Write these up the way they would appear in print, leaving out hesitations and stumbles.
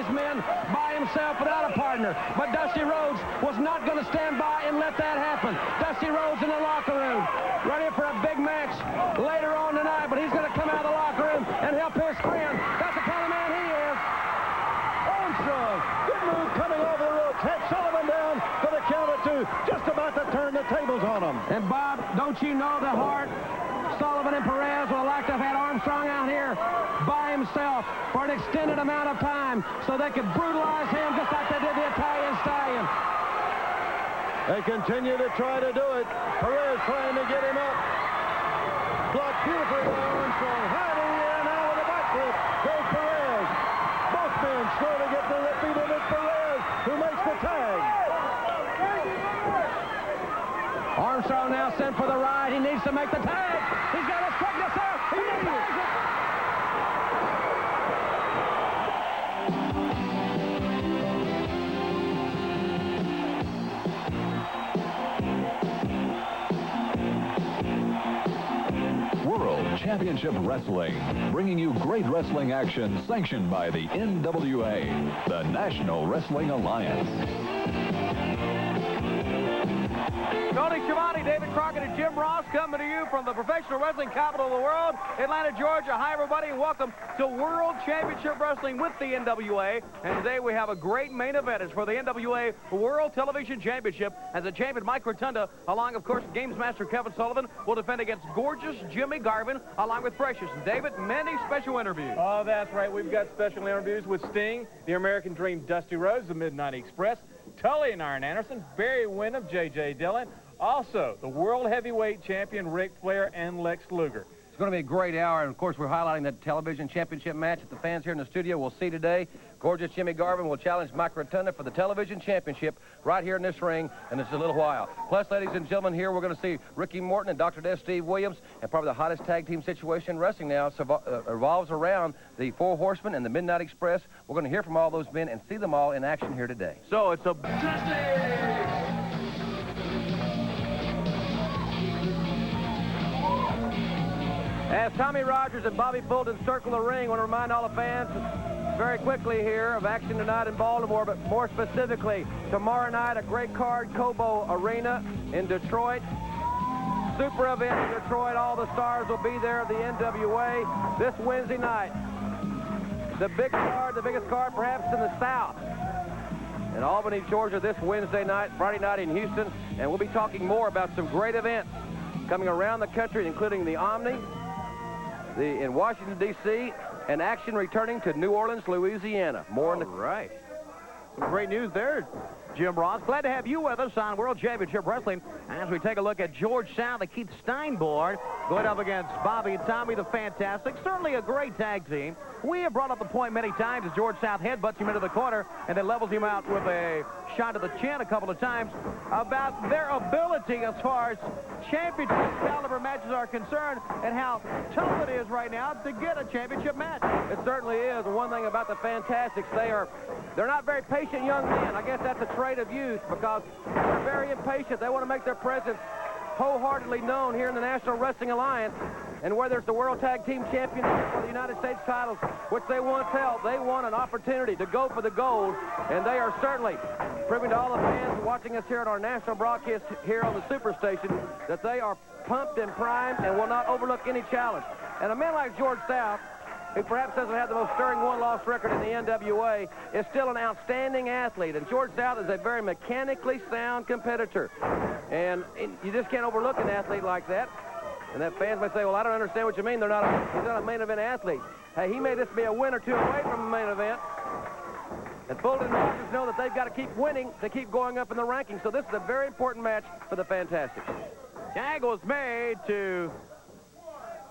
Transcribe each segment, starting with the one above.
his men by himself without a partner. But Dusty Rhodes was not going to stand by and let that happen. Dusty Rhodes in the locker room, ready for a big match later on tonight, but he's going to come out of the locker room and help his friend. That's the kind of man he is. Armstrong, good move coming over the ropes. Had Sullivan down for the count of two. Just about to turn the tables on him. And Bob, don't you know that Hart, Sullivan, and Perez would like to have had Armstrong out here by himself for an extended amount of time so they could brutalize him just like they did the Italian Stallion. They continue to try to do it. Perez trying to get him up. Blocked beautifully by Armstrong. High in the air now with a backflip. Goes Perez. Both men slowly get to their feet, and it's Perez who makes the tag. Armstrong now sent for the ride. He needs to make the tag. He's got his quickness there. He needs it. World Championship Wrestling, bringing you great wrestling action sanctioned by the NWA, the National Wrestling Alliance. Tony Schiavone, David Crockett, and Jim Ross coming to you from the professional wrestling capital of the world, Atlanta, Georgia. Hi, everybody, and welcome to World Championship Wrestling with the NWA. And today we have a great main event. It's for the NWA World Television Championship, as the champion Mike Rotunda, along, of course, Games Master Kevin Sullivan, will defend against gorgeous Jimmy Garvin, along with Precious. David, many special interviews. Oh, that's right. We've got special interviews with Sting, the American Dream Dusty Rhodes, the Midnight Express, Tully and Arn Anderson, Barry Windham, J.J. Dillon, also the World Heavyweight Champion Ric Flair and Lex Luger. It's going to be a great hour, and of course we're highlighting the television championship match that the fans here in the studio will see today. Gorgeous Jimmy Garvin will challenge Mike Rotunda for the television championship right here in this ring in just a little while. Plus, ladies and gentlemen, here we're going to see Ricky Morton and Dr. Death Steve Williams, and probably the hottest tag team situation in wrestling now revolves around the Four Horsemen and the Midnight Express. We're going to hear from all those men and see them all in action here today. So it's a... As Tommy Rogers and Bobby Fulton circle the ring, I want to remind all the fans very quickly here of action tonight in Baltimore, but more specifically, tomorrow night, a great card, Cobo Arena in Detroit. Super event in Detroit. All the stars will be there, the NWA. This Wednesday night, the big card, the biggest card perhaps in the South. In Albany, Georgia, this Wednesday night, Friday night in Houston, and we'll be talking more about some great events coming around the country, including the Omni, in Washington, D.C., and action returning to New Orleans, Louisiana. More in the... Right. Some great news there, Jim Ross. Glad to have you with us on World Championship Wrestling as we take a look at George South and Keith Steinborn going up against Bobby and Tommy the Fantastic. Certainly a great tag team. We have brought up the point many times as George South headbutts him into the corner and then levels him out with a shot to the chin a couple of times about their ability as far as championship caliber matches are concerned and how tough it is right now to get a championship match. It certainly is. And one thing about the Fantastics, they're not very patient young men. I guess that's a trait of youth because they're very impatient. They want to make their presence wholeheartedly known here in the National Wrestling Alliance. And whether it's the World Tag Team Championship or the United States titles, which they once held, they want an opportunity to go for the gold. And they are certainly proving to all the fans watching us here at our national broadcast here on the Superstation that they are pumped and primed and will not overlook any challenge. And a man like George South, who perhaps doesn't have the most stirring one-loss record in the NWA, is still an outstanding athlete. And George South is a very mechanically sound competitor. And you just can't overlook an athlete like that. And that fans may say, well, I don't understand what you mean. He's not a main event athlete. Hey, he may just be a win or two away from a main event. And Fulton and Rogers know that they've got to keep winning to keep going up in the rankings. So this is a very important match for the Fantastics. Tag was made to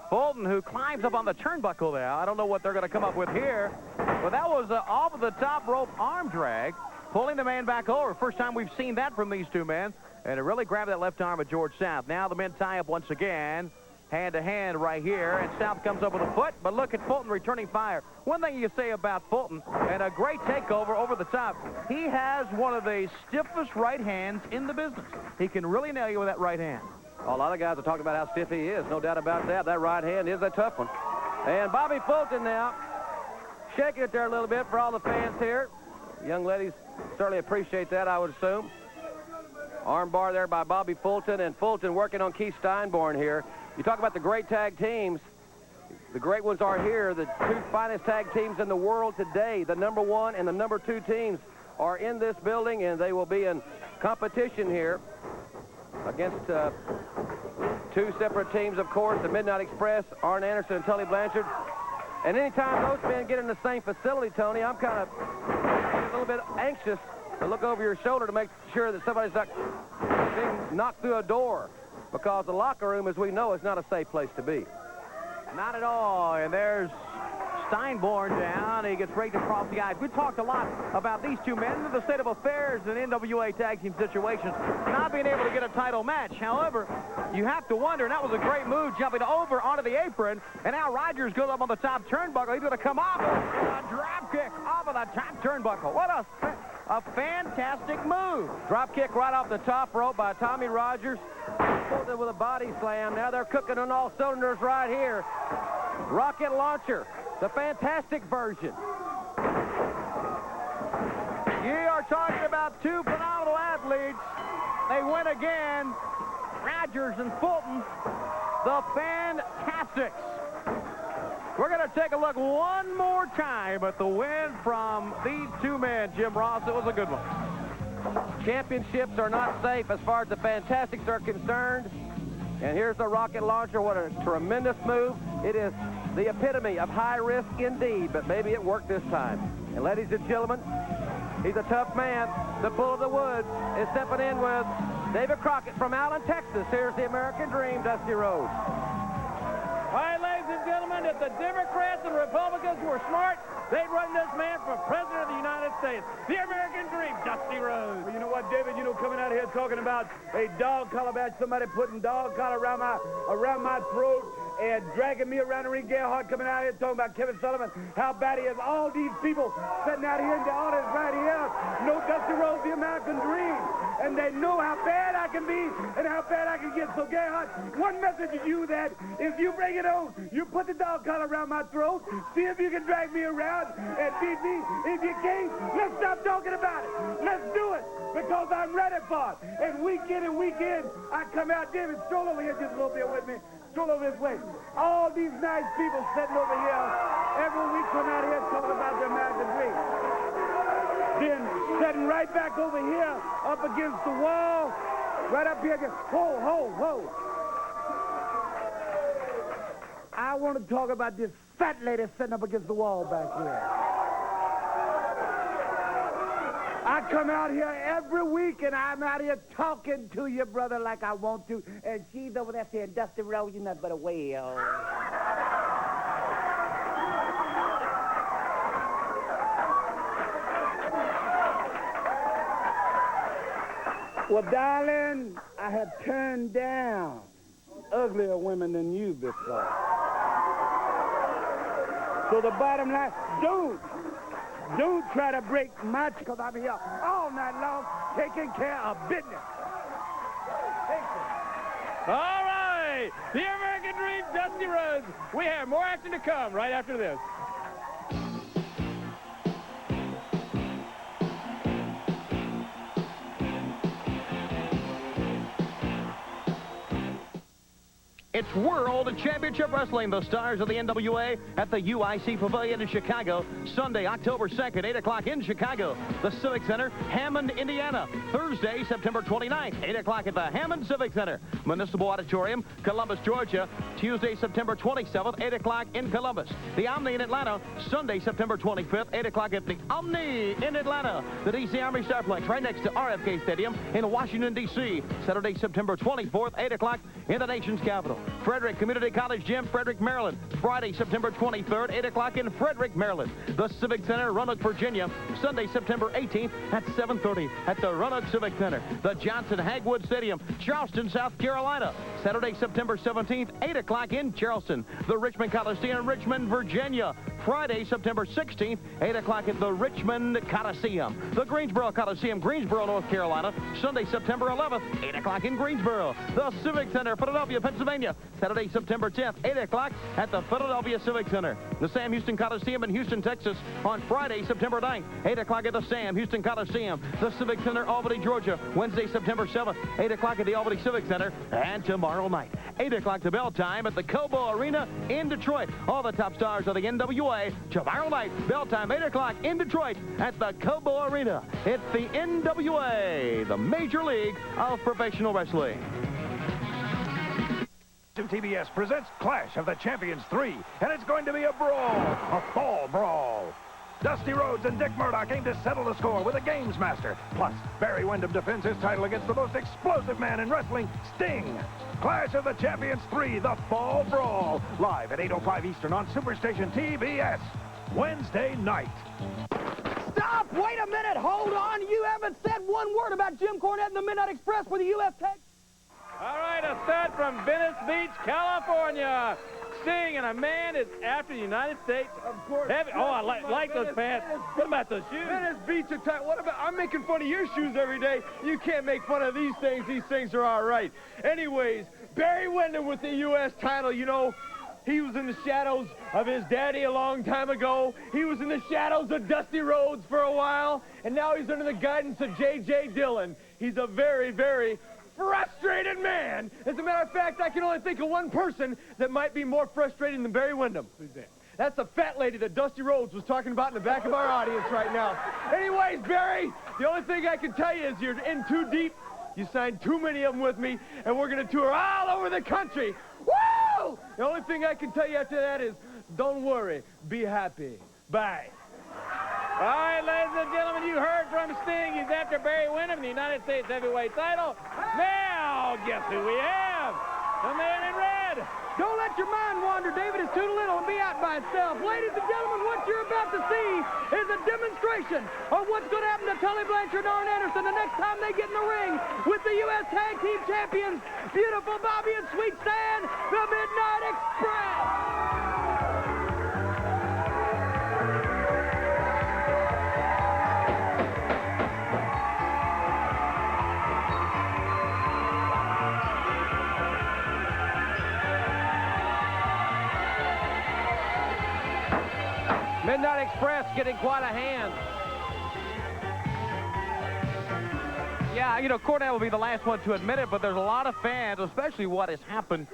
Fulton, who climbs up on the turnbuckle there. I don't know what they're going to come up with here. But that was off of the top rope arm drag, pulling the man back over. First time we've seen that from these two men. And it really grabbed that left arm of George South. Now the men tie up once again, hand-to-hand right here, and South comes up with a foot, but look at Fulton returning fire. One thing you say about Fulton, and a great takeover over the top, he has one of the stiffest right hands in the business. He can really nail you with that right hand. A lot of guys are talking about how stiff he is, no doubt about that. That right hand is a tough one. And Bobby Fulton now shaking it there a little bit for all the fans here. Young ladies certainly appreciate that, I would assume. Arm bar there by Bobby Fulton, and Fulton working on Keith Steinborn here. You talk about the great tag teams. The great ones are here. The two finest tag teams in the world today, the #1 and the #2 teams, are in this building, and they will be in competition here against two separate teams, of course, the Midnight Express, Arn Anderson and Tully Blanchard. And anytime those men get in the same facility, Tony, I'm kind of a little bit anxious to look over your shoulder to make sure that somebody's not being knocked through a door, because the locker room, as we know, is not a safe place to be. Not at all. And there's Steinborn down. He gets raked across the eyes. We talked a lot about these two men, the state of affairs in NWA tag team situations, not being able to get a title match. However, you have to wonder, and that was a great move, jumping over onto the apron, and now Rogers goes up on the top turnbuckle. He's going to come off a drop kick off of the top turnbuckle. What a fantastic move. Drop kick right off the top rope by Tommy Rogers. Pulled it with a body slam. Now they're cooking on all cylinders right here. Rocket launcher, the fantastic version. You are talking about two phenomenal athletes. They win again. Rogers and Fulton, the Fantastics. We're going to take a look one more time at the win from these two men, Jim Ross. It was a good one. Championships are not safe as far as the Fantastics are concerned. And here's the rocket launcher. What a tremendous move. It is the epitome of high risk indeed, but maybe it worked this time. And ladies and gentlemen, he's a tough man. The Bull of the Woods is stepping in with David Crockett from Allen, Texas. Here's the American Dream, Dusty Rhodes. All right, ladies and gentlemen, if the Democrats and Republicans were smart, they'd run this man for President of the United States. The American Dream, Dusty Rhodes. Well, you know what, David? You know, coming out here talking about a dog collar match, somebody putting dog collar around my throat and dragging me around the ring. Gerhardt coming out here talking about Kevin Sullivan, how bad he is. All these people sitting out here in the audience right here know Dusty Rhodes, the American Dream. And they know how bad I can be and how bad I can get. So, Gerhardt, one message to you that if you bring it on, you put the dog collar around my throat, see if you can drag me around and beat me. If you can't, let's stop talking about it. Let's do it, because I'm ready for it. And week in and week in, I come out. David, stroll over here just a little bit with me. Stroll over this way. All these nice people sitting over here, every week come out here talking about the American Dream. Then sitting right back over here, up against the wall, right up here. Ho. I want to talk about this fat lady sitting up against the wall back here. I come out here every week, and I'm out here talking to you, brother, like I want to. And she's over there saying, Dusty Rhodes, you're nothing but a whale. Well, darling, I have turned down uglier women than you before. So the bottom line, don't try to break my, because I'm here all night long taking care of business. All right, the American Dream, Dusty Rhodes. We have more action to come right after this. It's World Championship Wrestling, the stars of the NWA at the UIC Pavilion in Chicago. Sunday, October 2nd, 8 o'clock in Chicago. The Civic Center, Hammond, Indiana. Thursday, September 29th, 8 o'clock at the Hammond Civic Center. Municipal Auditorium, Columbus, Georgia. Tuesday, September 27th, 8 o'clock in Columbus. The Omni in Atlanta. Sunday, September 25th, 8 o'clock at the Omni in Atlanta. The D.C. Army Starplex right next to RFK Stadium in Washington, D.C. Saturday, September 24th, 8 o'clock in the nation's capital. Frederick Community College Gym, Frederick, Maryland. Friday, September 23rd, 8 o'clock in Frederick, Maryland. The Civic Center, Roanoke, Virginia. Sunday, September 18th at 7:30 at the Roanoke Civic Center. The Johnson Hagwood Stadium, Charleston, South Carolina. Saturday, September 17th, 8 o'clock in Charleston. The Richmond Coliseum, Richmond, Virginia. Friday, September 16th, 8 o'clock at the Richmond Coliseum. The Greensboro Coliseum, Greensboro, North Carolina. Sunday, September 11th, 8 o'clock in Greensboro. The Civic Center, Philadelphia, Pennsylvania. Saturday, September 10th, 8 o'clock at the Philadelphia Civic Center. the Sam Houston Coliseum in Houston, Texas on Friday, September 9th. 8 o'clock at the Sam Houston Coliseum. The Civic Center, Albany, Georgia, Wednesday, September 7th. 8 o'clock at the Albany Civic Center. And tomorrow night, 8 o'clock to bell time at the Cobo Arena in Detroit. All the top stars of the NWA. Tomorrow night, bell time, 8 o'clock in Detroit at the Cobo Arena. It's the NWA, the Major League of Professional Wrestling. TBS presents Clash of the Champions 3, and it's going to be a brawl, a fall brawl. Dusty Rhodes and Dick Murdoch aim to settle the score with a Games Master. Plus, Barry Windham defends his title against the most explosive man in wrestling, Sting. Clash of the Champions 3, the fall brawl, live at 8:05 Eastern on Superstation TBS, Wednesday night. Stop! Wait a minute! Hold on! You haven't said one word about Jim Cornette and the Midnight Express for the U.S. Tag. All right, a stud from Venice Beach, California. Sting, and a man is after the United States. Of course. Oh, I like those pants. What about those shoes? Venice Beach attack. What about? I'm making fun of your shoes every day. You can't make fun of these things. These things are all right. Anyways, Barry Windham with the U.S. title. You know, he was in the shadows of his daddy a long time ago. He was in the shadows of Dusty Rhodes for a while, and now he's under the guidance of J.J. Dillon. He's a very, very frustrated man. As a matter of fact, I can only think of one person that might be more frustrated than Barry Windham. Who's that? That's the fat lady that Dusty Rhodes was talking about in the back of our audience right now. Anyways, Barry, the only thing I can tell you is you're in too deep. You signed too many of them with me, and we're going to tour all over the country. Woo! The only thing I can tell you after that is, don't worry, be happy. Bye. All right, ladies and gentlemen, you heard from Sting. He's after Barry Windham, the United States heavyweight title. Now, guess who we have? The man in red. Don't let your mind wander, David. It's too little and be out by itself. Ladies and gentlemen, what you're about to see is a demonstration of what's going to happen to Tully Blanchard and Arn Anderson the next time they get in the ring with the U.S. Tag Team Champions, Beautiful Bobby and Sweet Stan, the Midnight Express. Midnight Express getting quite a hand. Yeah, you know, Cornette will be the last one to admit it, but there's a lot of fans, especially what has happened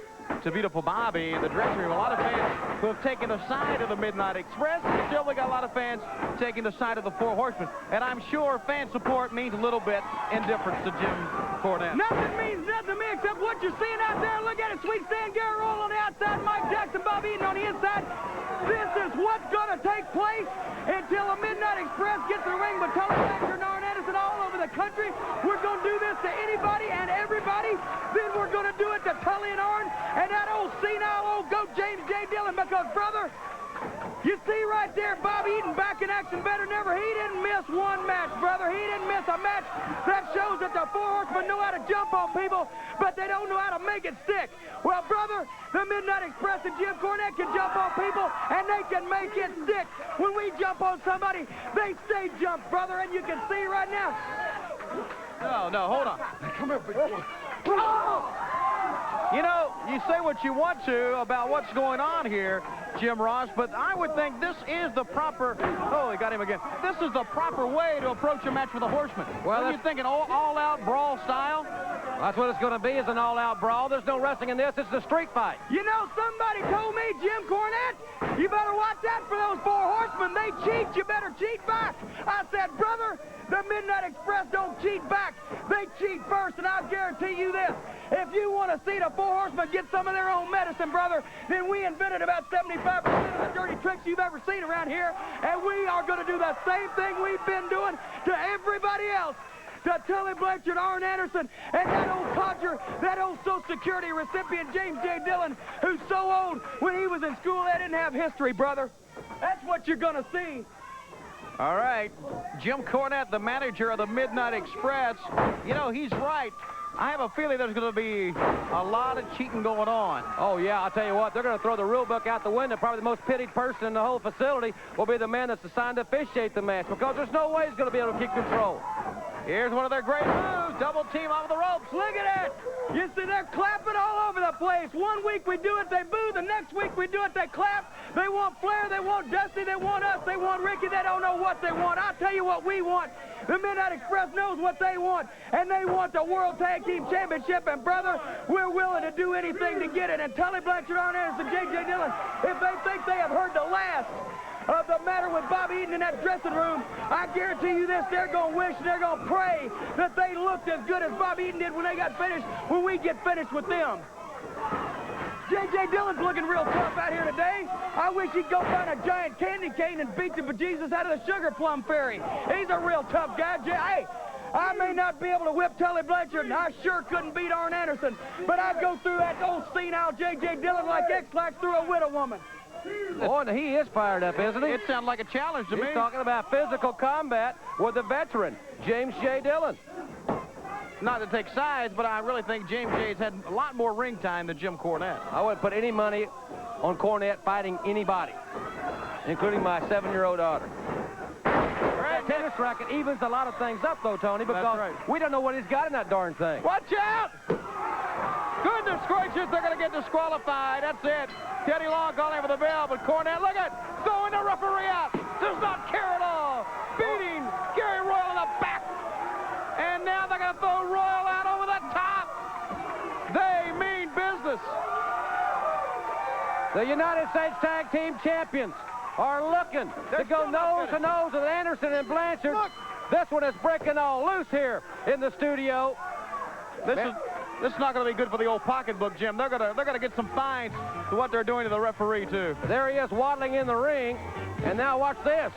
to Beautiful Bobby in the dressing room. A lot of fans who have taken the side of the Midnight Express, and still we got a lot of fans taking the side of the Four Horsemen. And I'm sure fan support means a little bit indifference to Jim Cornette. Nothing means nothing to me except what you're seeing out there. Look at it, Sweet Stan Garrett Roll on the outside, Mike Jackson, Bob Eaton on the inside. This is what's going to take place until the Midnight Express gets the ring with Tully Blanchard and Arn Anderson all over the country. We're going to do this to anybody and everybody. Then we're going to do it to Tully and Arn and that old senile old goat James J. Dillon, because, brother, you see right there, Bob Eaton back in action better than ever. He didn't miss one match, brother. He didn't miss a match. That shows that the Four Horsemen know how to jump on people, but they don't know how to make it stick. Well, brother, the Midnight Express and Jim Cornette can jump on people, and they can make it stick. When we jump on somebody, they stay jumped, brother, and you can see right now. No, hold on. Come here, big boy. You know, you say what you want to about what's going on here, Jim Ross, but I would think this is the proper, oh, he got him again. This is the proper way to approach a match with a Horseman. Well, you thinking all-out brawl style? That's what it's going to be, is an all-out brawl. There's no wrestling in this. It's a street fight. You know, somebody told me, Jim Cornette, you better watch out for those Four Horsemen. They cheat. You better cheat back. I said, brother, the Midnight Express don't cheat back. They cheat first, and I'll guarantee you this. If you want to see the Four Horsemen get some of their own medicine, brother, then we invented about 75% of the dirty tricks you've ever seen around here, and we are going to do the same thing we've been doing to everybody else. To Tully Blanchard, Arn Anderson, and that old codger, that old Social Security recipient, James J. Dillon, who's so old, when he was in school, they didn't have history, brother. That's what you're going to see. All right, Jim Cornette, the manager of the Midnight Express, you know, he's right. I have a feeling there's going to be a lot of cheating going on. Oh, yeah, I'll tell you what, they're going to throw the rule book out the window. Probably the most pitied person in the whole facility will be the man that's assigned to officiate the match, because there's no way he's going to be able to keep control. Here's one of their great moves. Double team off the ropes. Look at it. You see, they're clapping all over the place. One week we do it, they boo. The next week we do it, they clap. They want Flair, they want Dusty, they want us, they want Ricky. They don't know what they want. I'll tell you what we want. The Midnight Express knows what they want, and they want the World Tag Team Championship. And, brother, we're willing to do anything to get it. And Tully Blanchard, Arn Anderson, J.J. Dillon, if they think they have heard the last of the matter with Bobby Eaton in that dressing room, I guarantee you this, they're going to wish, they're going to pray that they looked as good as Bobby Eaton did when they got finished, when we get finished with them. J.J. Dillon's looking real tough out here today. I wish he'd go find a giant candy cane and beat the bejesus out of the Sugar Plum Fairy. He's a real tough guy. Hey, I may not be able to whip Tully Blanchard, and I sure couldn't beat Arn Anderson, but I'd go through that old senile J.J. Dillon like X-Lax through a widow woman. Oh, and he is fired up, isn't he? It sounds like a challenge to me. He's talking about physical combat with the veteran, James J. Dillon. Not to take sides, but I really think James J's had a lot more ring time than Jim Cornette. I wouldn't put any money on Cornette fighting anybody, including my 7-year-old daughter. That tennis racket evens a lot of things up, though, Tony, because we don't know what he's got in that darn thing. Watch out! Goodness gracious, they're going to get disqualified. That's it. Teddy Long calling for the bell, but Cornette, look at, throwing the referee out. Does not care at all. Beating Gary Royal in the back. And now they're going to throw Royal out over the top. They mean business. The United States Tag Team Champions are looking to go nose to nose with Anderson and Blanchard. Look. This one is breaking all loose here in the studio. This is not going to be good for the old pocketbook, Jim. They're going to get some fines to what they're doing to the referee, too. There he is waddling in the ring. And now watch this.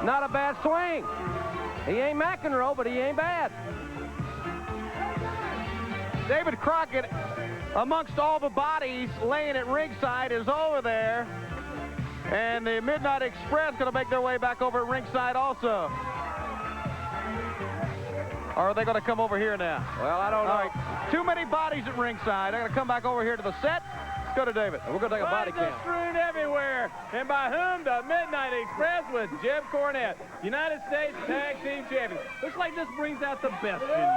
Not a bad swing. He ain't McEnroe, but he ain't bad. David Crockett, amongst all the bodies laying at ringside, is over there. And the Midnight Express going to make their way back over at ringside also. Or are they going to come over here now? Well, I don't know. All right. Too many bodies at ringside. They're going to come back over here to the set. Let's go to David. We're going to take a body count. Strewn everywhere. And by whom? The Midnight Express with Jim Cornette, United States Tag Team Champions. Looks like this brings out the best in you.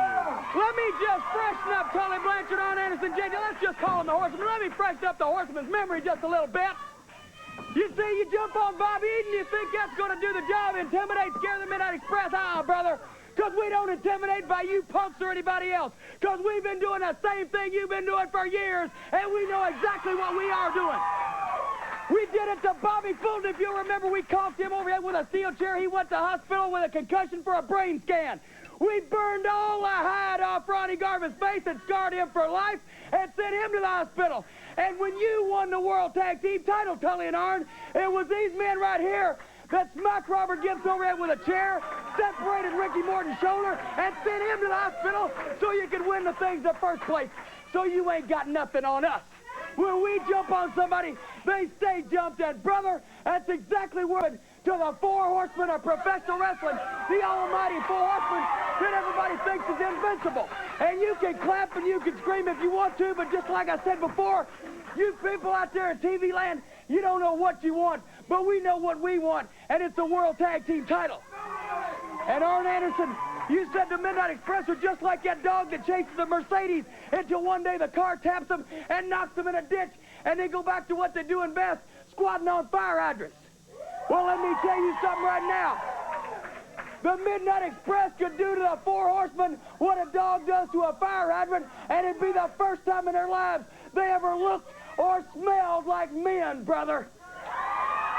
Let me just freshen up Tully Blanchard, Arn Anderson, J.J. Let's just call him the Horseman. Let me freshen up the Horseman's memory just a little bit. You see, you jump on Bobby Eaton, you think that's going to do the job, intimidate, scare the Midnight Express. Brother. Because we don't intimidate by you punks or anybody else. Because we've been doing the same thing you've been doing for years, and we know exactly what we are doing. We did it to Bobby Fulton. If you remember, we conked him over here with a steel chair. He went to the hospital with a concussion for a brain scan. We burned all the hide off Ronnie Garvin's face and scarred him for life and sent him to the hospital. And when you won the World Tag Team title, Tully and Arn, it was these men right here that smacked Robert Gibbs overhead with a chair, separated Ricky Morton's shoulder, and sent him to the hospital so you could win the things in the first place. So you ain't got nothing on us. When we jump on somebody, they stay jumped at. Brother, that's exactly what to the Four Horsemen of professional wrestling, the almighty Four Horsemen that everybody thinks is invincible. And you can clap and you can scream if you want to, but just like I said before, you people out there in TV land, you don't know what you want, but we know what we want, and it's the World Tag Team title. And Arn Anderson, you said the Midnight Express are just like that dog that chases the Mercedes until one day the car taps them and knocks them in a ditch, and they go back to what they're doing best, squatting on fire hydrants. Well, let me tell you something right now. The Midnight Express could do to the Four Horsemen what a dog does to a fire hydrant, and it'd be the first time in their lives they ever looked or smelled like men, brother.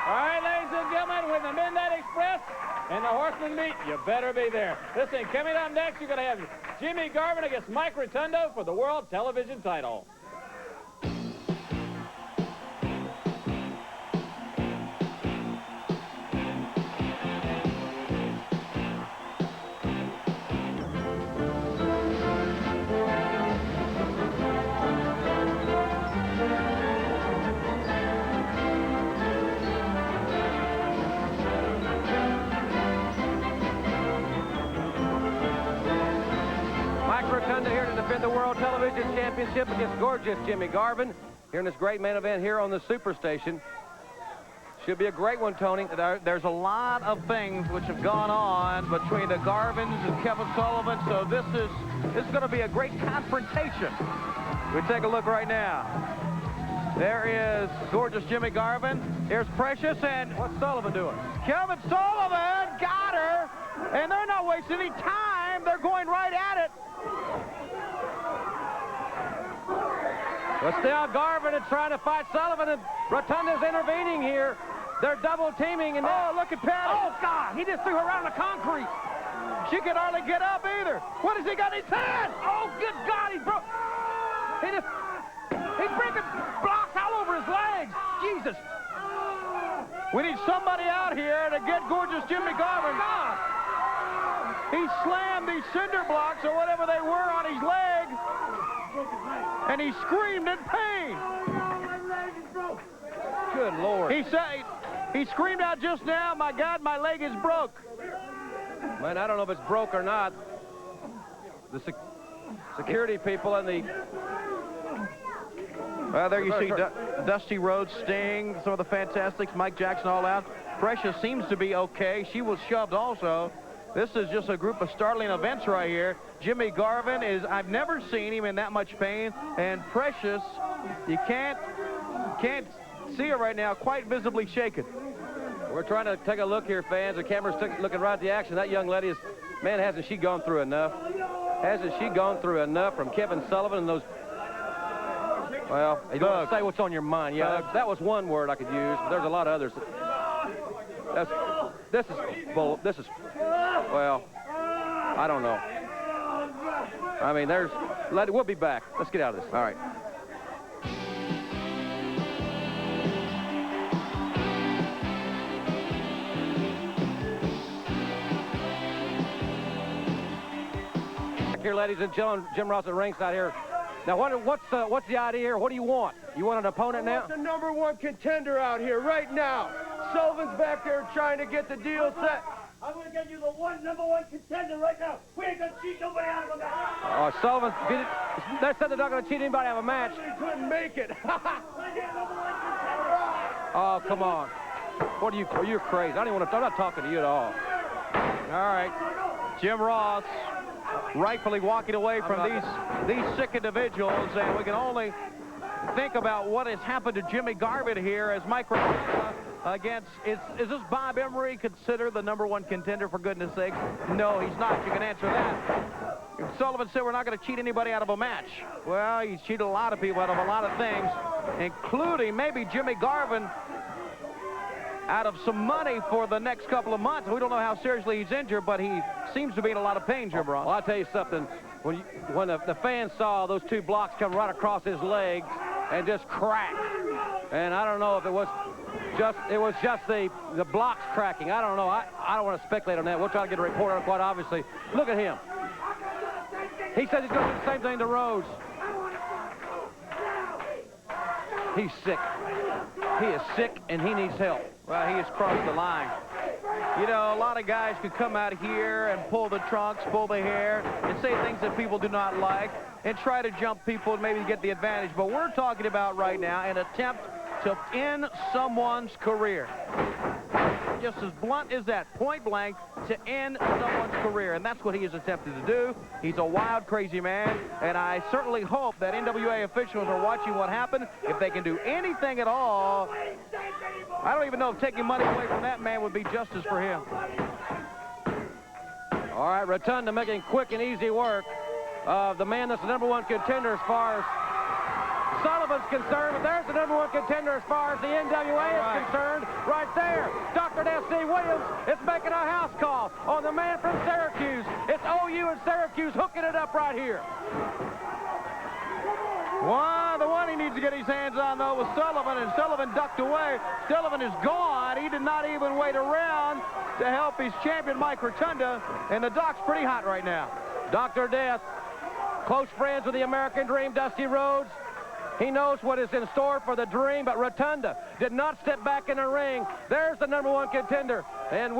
All right, ladies and gentlemen, with the Midnight Express and the Horsemen meet, you better be there. Listen, coming up next, you're going to have Jimmy Garvin against Mike Rotundo for the World Television title. Here to defend the World Television Championship against gorgeous Jimmy Garvin here in this great main event here on the Superstation. Should be a great one, Tony. There's a lot of things which have gone on between the Garvins and Kevin Sullivan, so this is going to be a great confrontation. We take a look right now. There is gorgeous Jimmy Garvin. Here's Precious, and what's Sullivan doing? Kevin Sullivan got her, and they're not wasting any time. They're going right at it. But still, Garvin is trying to fight Sullivan, and Rotunda's intervening here. They're double teaming, and oh, look at Patty. Oh, God, he just threw her around the concrete. She could hardly get up either. What has he got in his hand? Oh, good God, he's breaking blocks all over his legs. Jesus. We need somebody out here to get gorgeous Jimmy Garvin. God. He slammed these cinder blocks or whatever they were on his leg, and he screamed in pain. Good Lord. He screamed out just now, my God, my leg is broke. Man, I don't know if it's broke or not. The security people and the... Well, there you see Dusty Rhodes, Sting, some of the Fantastics, Mike Jackson all out. Precious seems to be okay. She was shoved also. This is just a group of startling events right here. Jimmy Garvin is, I've never seen him in that much pain. And Precious, you can't see her right now, quite visibly shaken. We're trying to take a look here, fans. The camera's looking right at the action. That young lady is, man, hasn't she gone through enough? Hasn't she gone through enough from Kevin Sullivan and those... Well, you don't want to say what's on your mind. Yeah, that was one word I could use, but there's a lot of others. This is, well, I don't know. I mean, we'll be back. Let's get out of this. All right. Here, ladies and gentlemen, Jim Ross at ringside here. Now, what's the idea here? What do you want? You want an opponent now? The #1 contender out here right now. Sullivan's back there trying to get the deal set. I'm going to get you the #1 contender right now. We ain't going to cheat nobody out of a match. Oh, Sullivan, they said they're not going to cheat anybody out of a match. We couldn't make it. Oh, come on. What are you crazy? I'm not talking to you at all. All right. Jim Ross rightfully walking away from these sick individuals, and we can only think about what has happened to Jimmy Garvin here as Mike against, is this Bob Emery considered the #1 contender, for goodness sakes? No, he's not. You can answer that. Sullivan said we're not going to cheat anybody out of a match. Well, he's cheated a lot of people out of a lot of things, including maybe Jimmy Garvin out of some money for the next couple of months. We don't know how seriously he's injured, but he seems to be in a lot of pain, Jim Ross. Well, I'll tell you something. When the fans saw those two blocks come right across his legs and just crack, and I don't know if it was just the blocks cracking. I don't know. I don't want to speculate on that. We'll try to get a report on it, quite obviously. Look at him. He says he's going to do the same thing to Rhodes. He's sick. He is sick, and he needs help. Well, he has crossed the line. You know, a lot of guys could come out here and pull the trunks, pull the hair, and say things that people do not like, and try to jump people and maybe get the advantage. But we're talking about right now an attempt to end someone's career. Just as blunt as that, point blank, to end someone's career. And that's what he has attempted to do. He's a wild, crazy man, and I certainly hope that NWA officials are watching what happened. If they can do anything at all, I don't even know if taking money away from that man would be justice for him. All right, Rotunda making quick and easy work of the man that's the #1 contender as far as Sullivan's concerned, but there's the #1 contender as far as the NWA is concerned right there. Dr. S.C. Williams is making a house call on the man from Syracuse. It's OU and Syracuse hooking it up right here. Well, the one he needs to get his hands on, though, was Sullivan, and Sullivan ducked away. Sullivan is gone. He did not even wait around to help his champion, Mike Rotunda, and the doc's pretty hot right now. Dr. Death, close friends with the American Dream, Dusty Rhodes. He knows what is in store for the Dream, but Rotunda did not step back in the ring. There's the #1 contender. And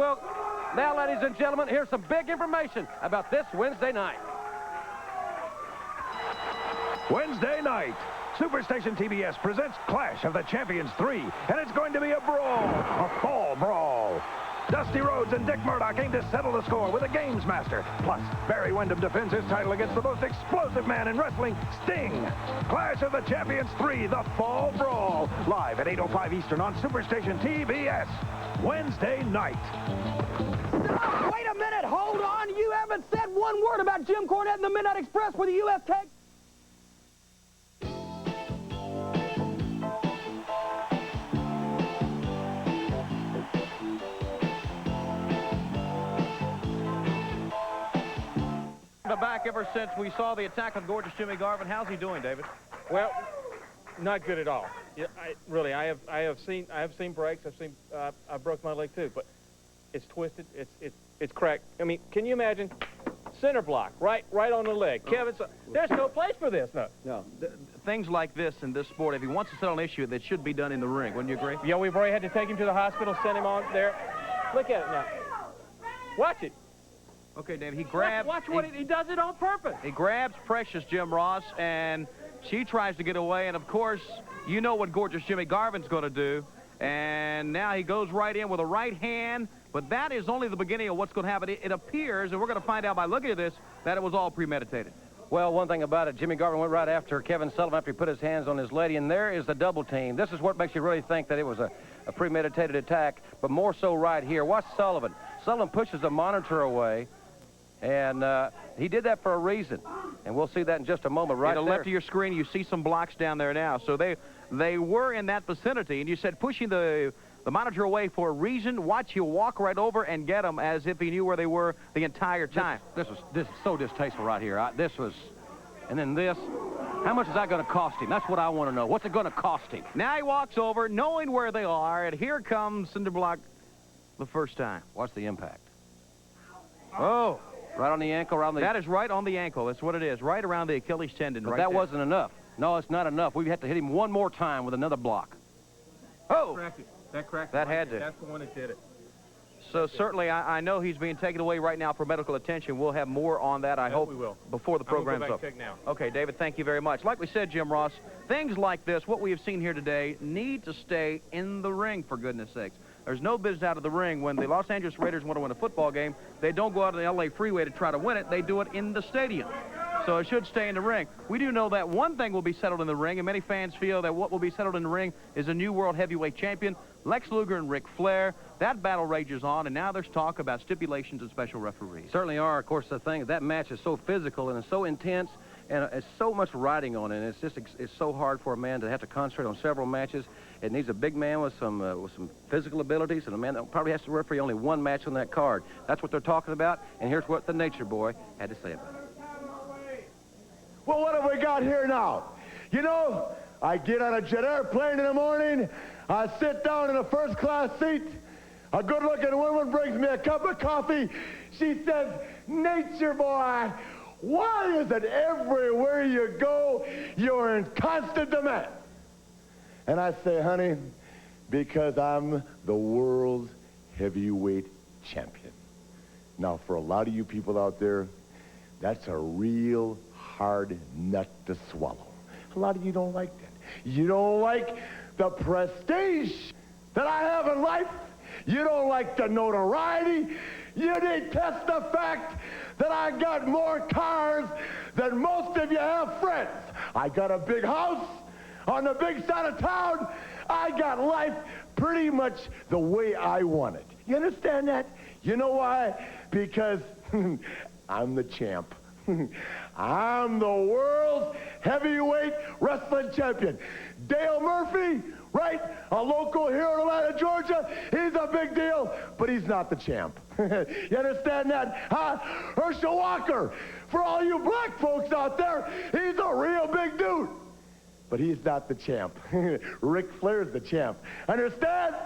now, ladies and gentlemen, here's some big information about this Wednesday night. Wednesday night, Superstation TBS presents Clash of the Champions 3, and it's going to be a brawl, a fall brawl. Dusty Rhodes and Dick Murdoch aim to settle the score with a games master. Plus, Barry Windham defends his title against the most explosive man in wrestling, Sting. Clash of the Champions 3, the fall brawl. Live at 8:05 Eastern on Superstation TBS. Wednesday night. Stop! Wait a minute! Hold on! You haven't said one word about Jim Cornette and the Midnight Express for the U.S. Tag. Back ever since we saw the attack on gorgeous Jimmy Garvin. How's he doing, David? Well, not good at all. Yeah, I have seen breaks. I broke my leg too, but it's twisted. It's cracked. I mean, can you imagine? Center block, right on the leg. Kevin, there's no place for this. No. Things like this in this sport, if he wants to settle an issue, that should be done in the ring. Wouldn't you agree? Yeah, we've already had to take him to the hospital, send him on there. Look at it now. Watch it. Okay, David, he grabs... Watch what he does it on purpose. He grabs Precious Jim Ross, and she tries to get away, and of course, you know what gorgeous Jimmy Garvin's going to do. And now he goes right in with a right hand, but that is only the beginning of what's going to happen. It appears, and we're going to find out by looking at this, that it was all premeditated. Well, one thing about it, Jimmy Garvin went right after Kevin Sullivan after he put his hands on his lady, and there is the double team. This is what makes you really think that it was a premeditated attack, but more so right here. Watch Sullivan. Sullivan pushes the monitor away, and he did that for a reason. And we'll see that in just a moment right there. To the left of your screen, you see some blocks down there now. So they were in that vicinity, and you said pushing the monitor away for a reason. Watch you walk right over and get them as if he knew where they were the entire time. This is so distasteful right here. And then this. How much is that going to cost him? That's what I want to know. What's it going to cost him? Now he walks over, knowing where they are, and here comes cinder block the first time. Watch the impact. Oh. Right on the ankle, around the... That is right on the ankle. That's what it is. Right around the Achilles tendon. But right that there. wasn't enough. No, it's not enough. We have to hit him one more time with another block. Oh! That cracked that had to. That's the one that did it. So certainly, I know he's being taken away right now for medical attention. We'll have more on that, I hope, we will. Before the program's up. Check now. Okay, David, thank you very much. Like we said, Jim Ross, things like this, what we have seen here today, need to stay in the ring, for goodness sakes. There's no business out of the ring. When the Los Angeles Raiders want to win a football game, they don't go out on the L.A. freeway to try to win it. They do it in the stadium. So it should stay in the ring. We do know that one thing will be settled in the ring, and many fans feel that what will be settled in the ring is a new world heavyweight champion, Lex Luger and Ric Flair. That battle rages on, and now there's talk about stipulations and special referees. Certainly are. Of course, the thing, that match is so physical and it's so intense, and it's so much riding on it. And it's so hard for a man to have to concentrate on several matches. It needs a big man with some physical abilities, and a man that probably has to referee only one match on that card. That's what they're talking about, and here's what the Nature Boy had to say about it. Well, what have we got here now? You know, I get on a jet airplane in the morning, I sit down in a first-class seat, a good-looking woman brings me a cup of coffee. She says, Nature Boy, why is it everywhere you go, you're in constant demand? And I say, honey, because I'm the world's heavyweight champion. Now, for a lot of you people out there, that's a real hard nut to swallow. A lot of you don't like that. You don't like the prestige that I have in life. You don't like the notoriety. You detest the fact that I got more cars than most of you have friends. I got a big house on the big side of town. I got life pretty much the way I want it. You understand that? You know why? Because I'm the champ. I'm the world's heavyweight wrestling champion. Dale Murphy, right? A local here in Atlanta, Georgia. He's a big deal, but he's not the champ. You understand that? Huh? Herschel Walker, for all you black folks out there, he's a real big dude. But he's not the champ. Ric Flair's the champ. Understand?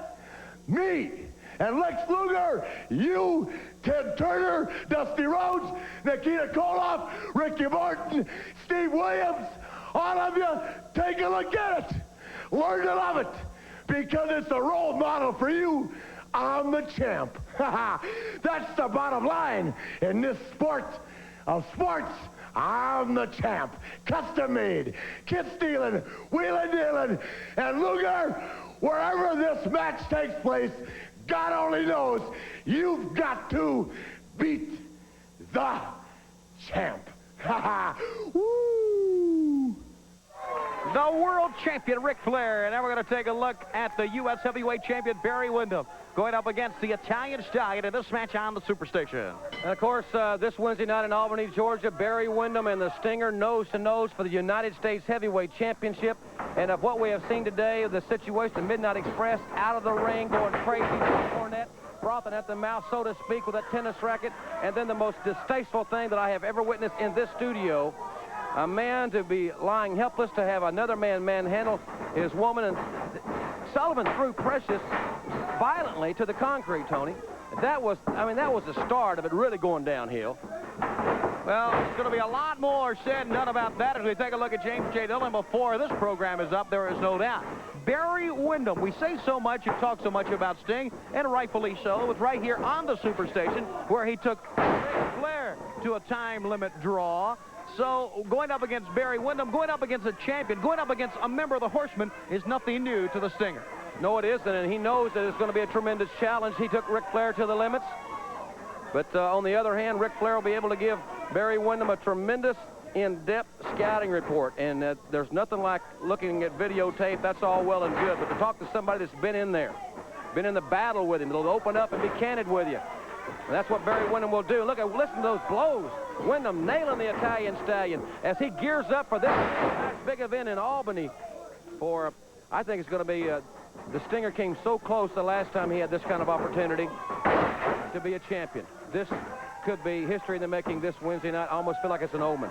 Me and Lex Luger, you, Ted Turner, Dusty Rhodes, Nikita Koloff, Ricky Morton, Steve Williams, all of you, take a look at it. Learn to love it, because it's a role model for you. I'm the champ. That's the bottom line in this sport of sports. I'm the champ, custom made, kid stealing, wheeling dealing, and Luger, wherever this match takes place, God only knows, you've got to beat the champ. Ha ha! Woo! The world champion, Ric Flair. And now we're going to take a look at the U.S. heavyweight champion, Barry Windham, going up against the Italian Stallion in this match on the Superstation. And, of course, this Wednesday night in Albany, Georgia, Barry Windham and the Stinger nose-to-nose for the United States Heavyweight Championship. And of what we have seen today, the situation, the Midnight Express out of the ring, going crazy, Cornette, frothing at the mouth, so to speak, with that tennis racket. And then the most distasteful thing that I have ever witnessed in this studio, a man to be lying helpless, to have another man manhandle his woman, and Sullivan threw Precious violently to the concrete, Tony. That was, I mean, that was the start of it really going downhill. Well, there's going to be a lot more said and done about that as we take a look at James J. Dillon before this program is up, there is no doubt. Barry Windham, we say so much and talk so much about Sting, and rightfully so. It was right here on the Superstation where he took Ric Flair to a time limit draw. So going up against Barry Windham, going up against a champion, going up against a member of the Horsemen is nothing new to the Stinger. No, it isn't, and he knows that it's going to be a tremendous challenge. He took Ric Flair to the limits. But on the other hand, Ric Flair will be able to give Barry Windham a tremendous in-depth scouting report. And there's nothing like looking at videotape. That's all well and good. But to talk to somebody that's been in there, been in the battle with him, that'll open up and be candid with you. And that's what Barry Windham will do. Look, listen to those blows. Windham nailing the Italian Stallion as he gears up for this big event in Albany. For, I think it's going to be, the Stinger came so close the last time he had this kind of opportunity to be a champion. This could be history in the making this Wednesday night. I almost feel like it's an omen.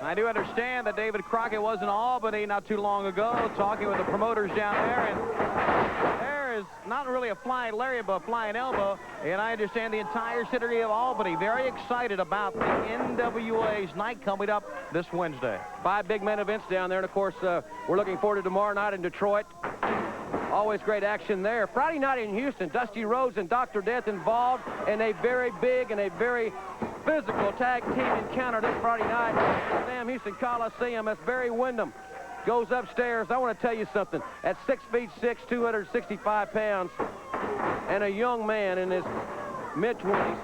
I do understand that David Crockett was in Albany not too long ago talking with the promoters down there, and there is not really a flying lariat, but a flying elbow, and I understand the entire city of Albany very excited about the NWA's night coming up this Wednesday. 5 big main events down there, and of course, we're looking forward to tomorrow night in Detroit. Always great action there. Friday night in Houston, Dusty Rhodes and Dr. Death involved in a very big and a very physical tag team encounter this Friday night at Sam Houston Coliseum. As Barry Windham goes upstairs, I want to tell you something. At 6'6", 265 pounds, and a young man in his mid-20s,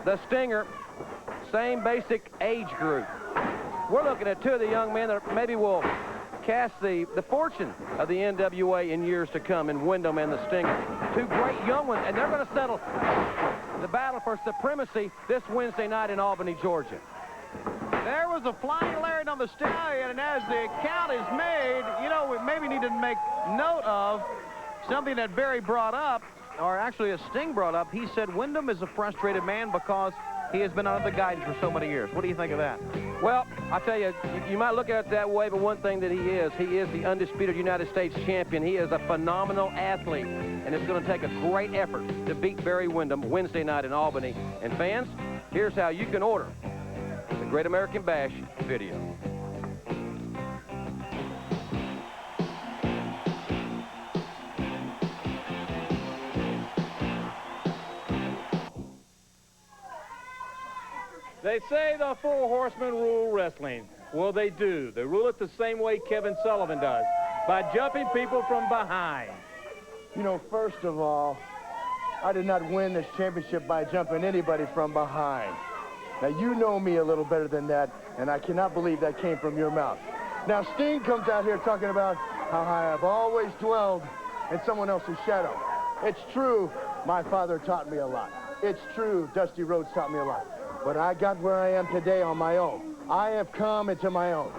the Stinger, same basic age group. We're looking at 2 of the young men that maybe will cast the fortune of the NWA in years to come, in Windham and the Stinger. 2 great young ones, and they're going to settle the battle for supremacy this Wednesday night in Albany, Georgia. There was a flying lariat on the Stallion, and as the count is made, you know, we maybe need to make note of something that Barry brought up, or actually as Sting brought up. He said Windham is a frustrated man because he has been under the guidance for so many years. What do you think of that? Well, I tell you, you might look at it that way, but one thing that he is the undisputed United States champion. He is a phenomenal athlete, and it's going to take a great effort to beat Barry Windham Wednesday night in Albany. And fans, here's how you can order the Great American Bash video. They say the 4 horsemen rule wrestling. Well, they do. They rule it the same way Kevin Sullivan does, by jumping people from behind. You know, first of all, I did not win this championship by jumping anybody from behind. Now, you know me a little better than that, and I cannot believe that came from your mouth. Now, Sting comes out here talking about how I have always dwelled in someone else's shadow. It's true, my father taught me a lot. It's true, Dusty Rhodes taught me a lot. But I got where I am today on my own. I have come into my own.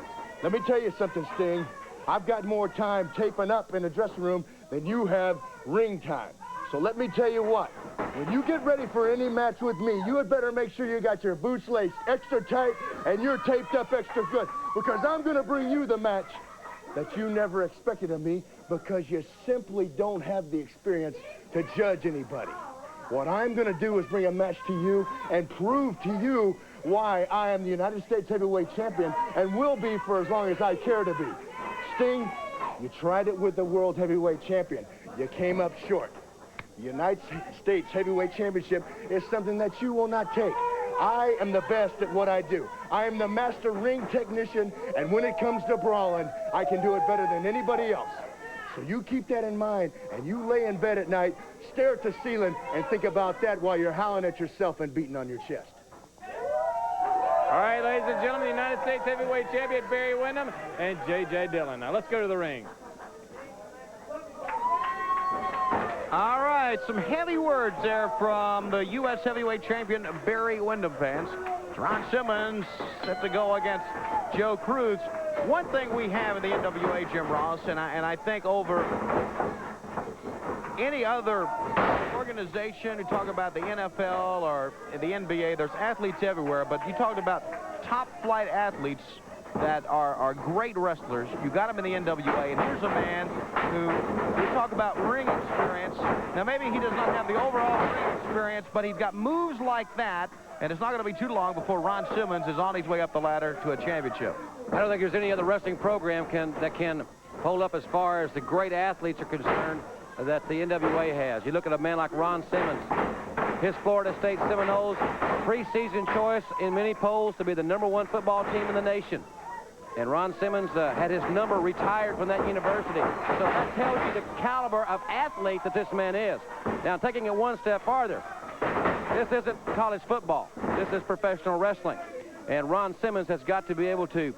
Let me tell you something, Sting. I've got more time taping up in the dressing room than you have ring time. So let me tell you what. When you get ready for any match with me, you had better make sure you got your boots laced extra tight and you're taped up extra good. Because I'm going to bring you the match that you never expected of me, because you simply don't have the experience to judge anybody. What I'm going to do is bring a match to you and prove to you why I am the United States Heavyweight Champion and will be for as long as I care to be. Sting, you tried it with the World Heavyweight Champion. You came up short. The United States Heavyweight Championship is something that you will not take. I am the best at what I do. I am the master ring technician, and when it comes to brawling, I can do it better than anybody else. So you keep that in mind, and you lay in bed at night, stare at the ceiling, and think about that while you're howling at yourself and beating on your chest. All right, ladies and gentlemen, the United States heavyweight champion Barry Windham and J.J. Dillon. Now let's go to the ring. All right, some heavy words there from the U.S. heavyweight champion Barry Windham, fans. Ron Simmons set to go against Joe Cruz. One thing we have in the NWA, Jim Ross, and I think over any other organization, you talk about the NFL or the NBA, there's athletes everywhere, but you talked about top flight athletes that are great wrestlers. You got them in the NWA, and here's a man who, we talk about ring experience. Now, maybe he does not have the overall ring experience, but he's got moves like that, and it's not going to be too long before Ron Simmons is on his way up the ladder to a championship. I don't think there's any other wrestling program that can hold up as far as the great athletes are concerned that the NWA has. You look at a man like Ron Simmons, his Florida State Seminoles, preseason choice in many polls to be the #1 football team in the nation. And Ron Simmons had his number retired from that university. So that tells you the caliber of athlete that this man is. Now, taking it one step farther, this isn't college football. This is professional wrestling. And Ron Simmons has got to be able to,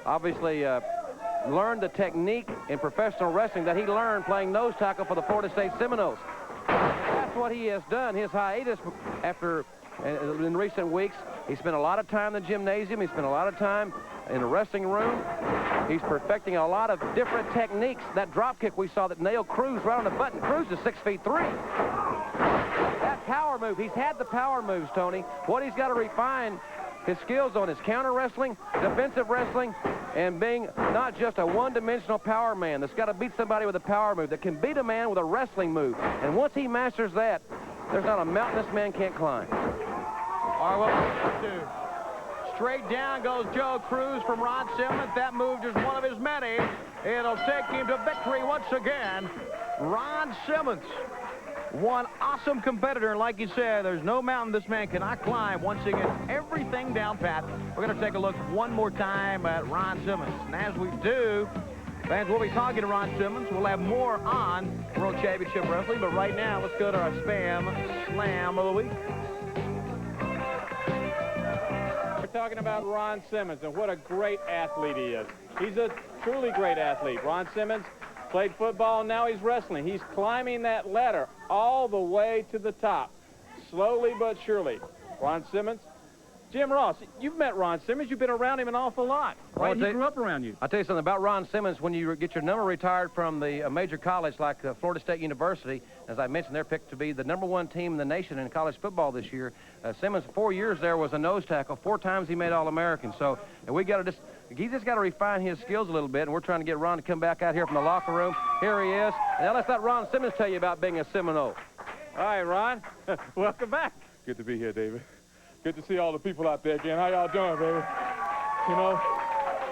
obviously, learn the technique in professional wrestling that he learned playing nose tackle for the Florida State Seminoles. That's what he has done. His hiatus after, in recent weeks, he spent a lot of time in the gymnasium. He spent a lot of time in the wrestling room. He's perfecting a lot of different techniques. That drop kick we saw that nailed Cruz right on the button. Cruz is 6'3". That power move, he's had the power moves, Tony. What he's got to refine his skills on is counter wrestling, defensive wrestling, and being not just a one-dimensional power man that's got to beat somebody with a power move, that can beat a man with a wrestling move. And once he masters that, there's not a mountain this man can't climb. All right, well, two. Straight down goes Joe Cruz from Ron Simmons. That move is one of his many. It'll take him to victory once again. Ron Simmons, one awesome competitor. And like you said, there's no mountain this man cannot climb once he gets everything down pat. We're going to take a look one more time at Ron Simmons. And as we do, fans, we'll be talking to Ron Simmons. We'll have more on World Championship Wrestling. But right now, let's go to our Spam Slam of the Week. We're talking about Ron Simmons and what a great athlete he is. He's a truly great athlete. Ron Simmons played football, and now he's wrestling. He's climbing that ladder all the way to the top, slowly but surely. Ron Simmons. Jim Ross, you've met Ron Simmons. You've been around him an awful lot. Right? He grew up around you. I'll tell you something about Ron Simmons. When you get your number retired from a major college like Florida State University, as I mentioned, they're picked to be the #1 team in the nation in college football this year. Simmons, 4 years there, was a nose tackle. 4 times he made All-American. So he's just got to refine his skills a little bit, and we're trying to get Ron to come back out here from the locker room. Here he is. Now let's let Ron Simmons tell you about being a Seminole. All right, Ron. Welcome back. Good to be here, David. Good to see all the people out there again. How y'all doing, baby? You know,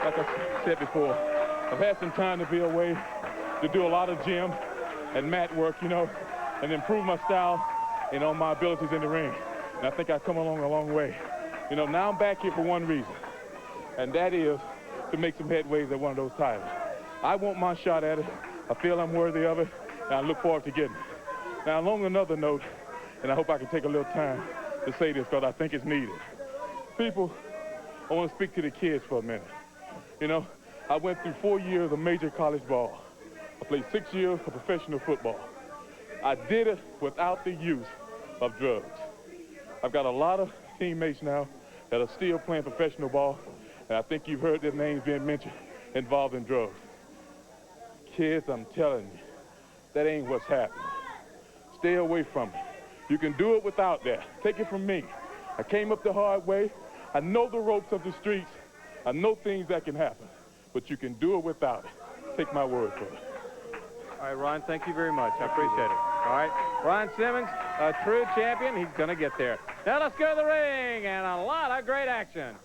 like I said before, I've had some time to be away to do a lot of gym and mat work, you know, and improve my style, you know, my abilities in the ring. And I think I've come along a long way. You know, now I'm back here for one reason, and that is to make some headways at one of those titles. I want my shot at it. I feel I'm worthy of it, and I look forward to getting it. Now, along another note, and I hope I can take a little time to say this because I think it's needed. People, I want to speak to the kids for a minute. You know, I went through 4 years of major college ball. I played 6 years of professional football. I did it without the use of drugs. I've got a lot of teammates now that are still playing professional ball, and I think you've heard their names being mentioned involved in drugs. Kids, I'm telling you, that ain't what's happening. Stay away from it. You can do it without that. Take it from me. I came up the hard way. I know the ropes of the streets. I know things that can happen, but you can do it without it. Take my word for it. All right, Ron, thank you very much. I appreciate it. All right, Ron Simmons, a true champion. He's going to get there. Now let's go to the ring and a lot of great action.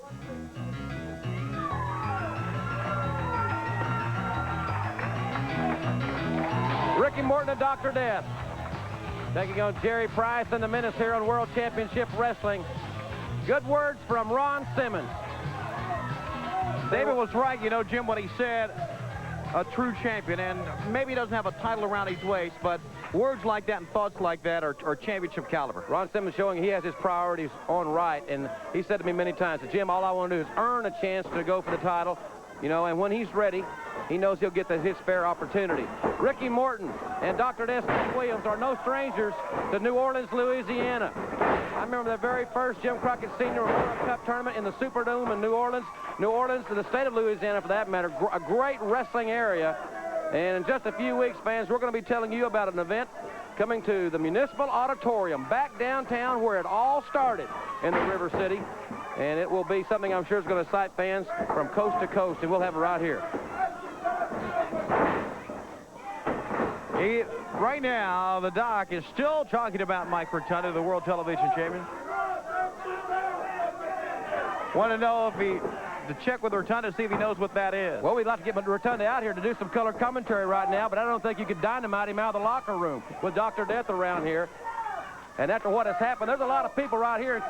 Ricky Morton and Dr. Death taking on Jerry Price and the Menace here on World Championship Wrestling. Good words from Ron Simmons. David was right, you know, Jim, when he said a true champion, and maybe he doesn't have a title around his waist, but words like that and thoughts like that are championship caliber. Ron Simmons showing he has his priorities on right, and he said to me many times, Jim, all I want to do is earn a chance to go for the title, you know, and when he's ready, he knows he'll get his fair opportunity. Ricky Morton and Dr. Steve Williams are no strangers to New Orleans, Louisiana. I remember the very first Jim Crockett Senior World Cup tournament in the Superdome in New Orleans. New Orleans, to the state of Louisiana for that matter, a great wrestling area. And in just a few weeks, fans, we're going to be telling you about an event coming to the Municipal Auditorium back downtown where it all started in the River City. And it will be something I'm sure is going to excite fans from coast to coast, and we'll have it right here. Right now, the doc is still talking about Mike Rotunda, the World Television Champion. Want to know if to check with Rotunda to see if he knows what that is. Well, we'd like to get Rotunda out here to do some color commentary right now, but I don't think you could dynamite him out of the locker room with Dr. Death around here. And after what has happened, there's a lot of people right here.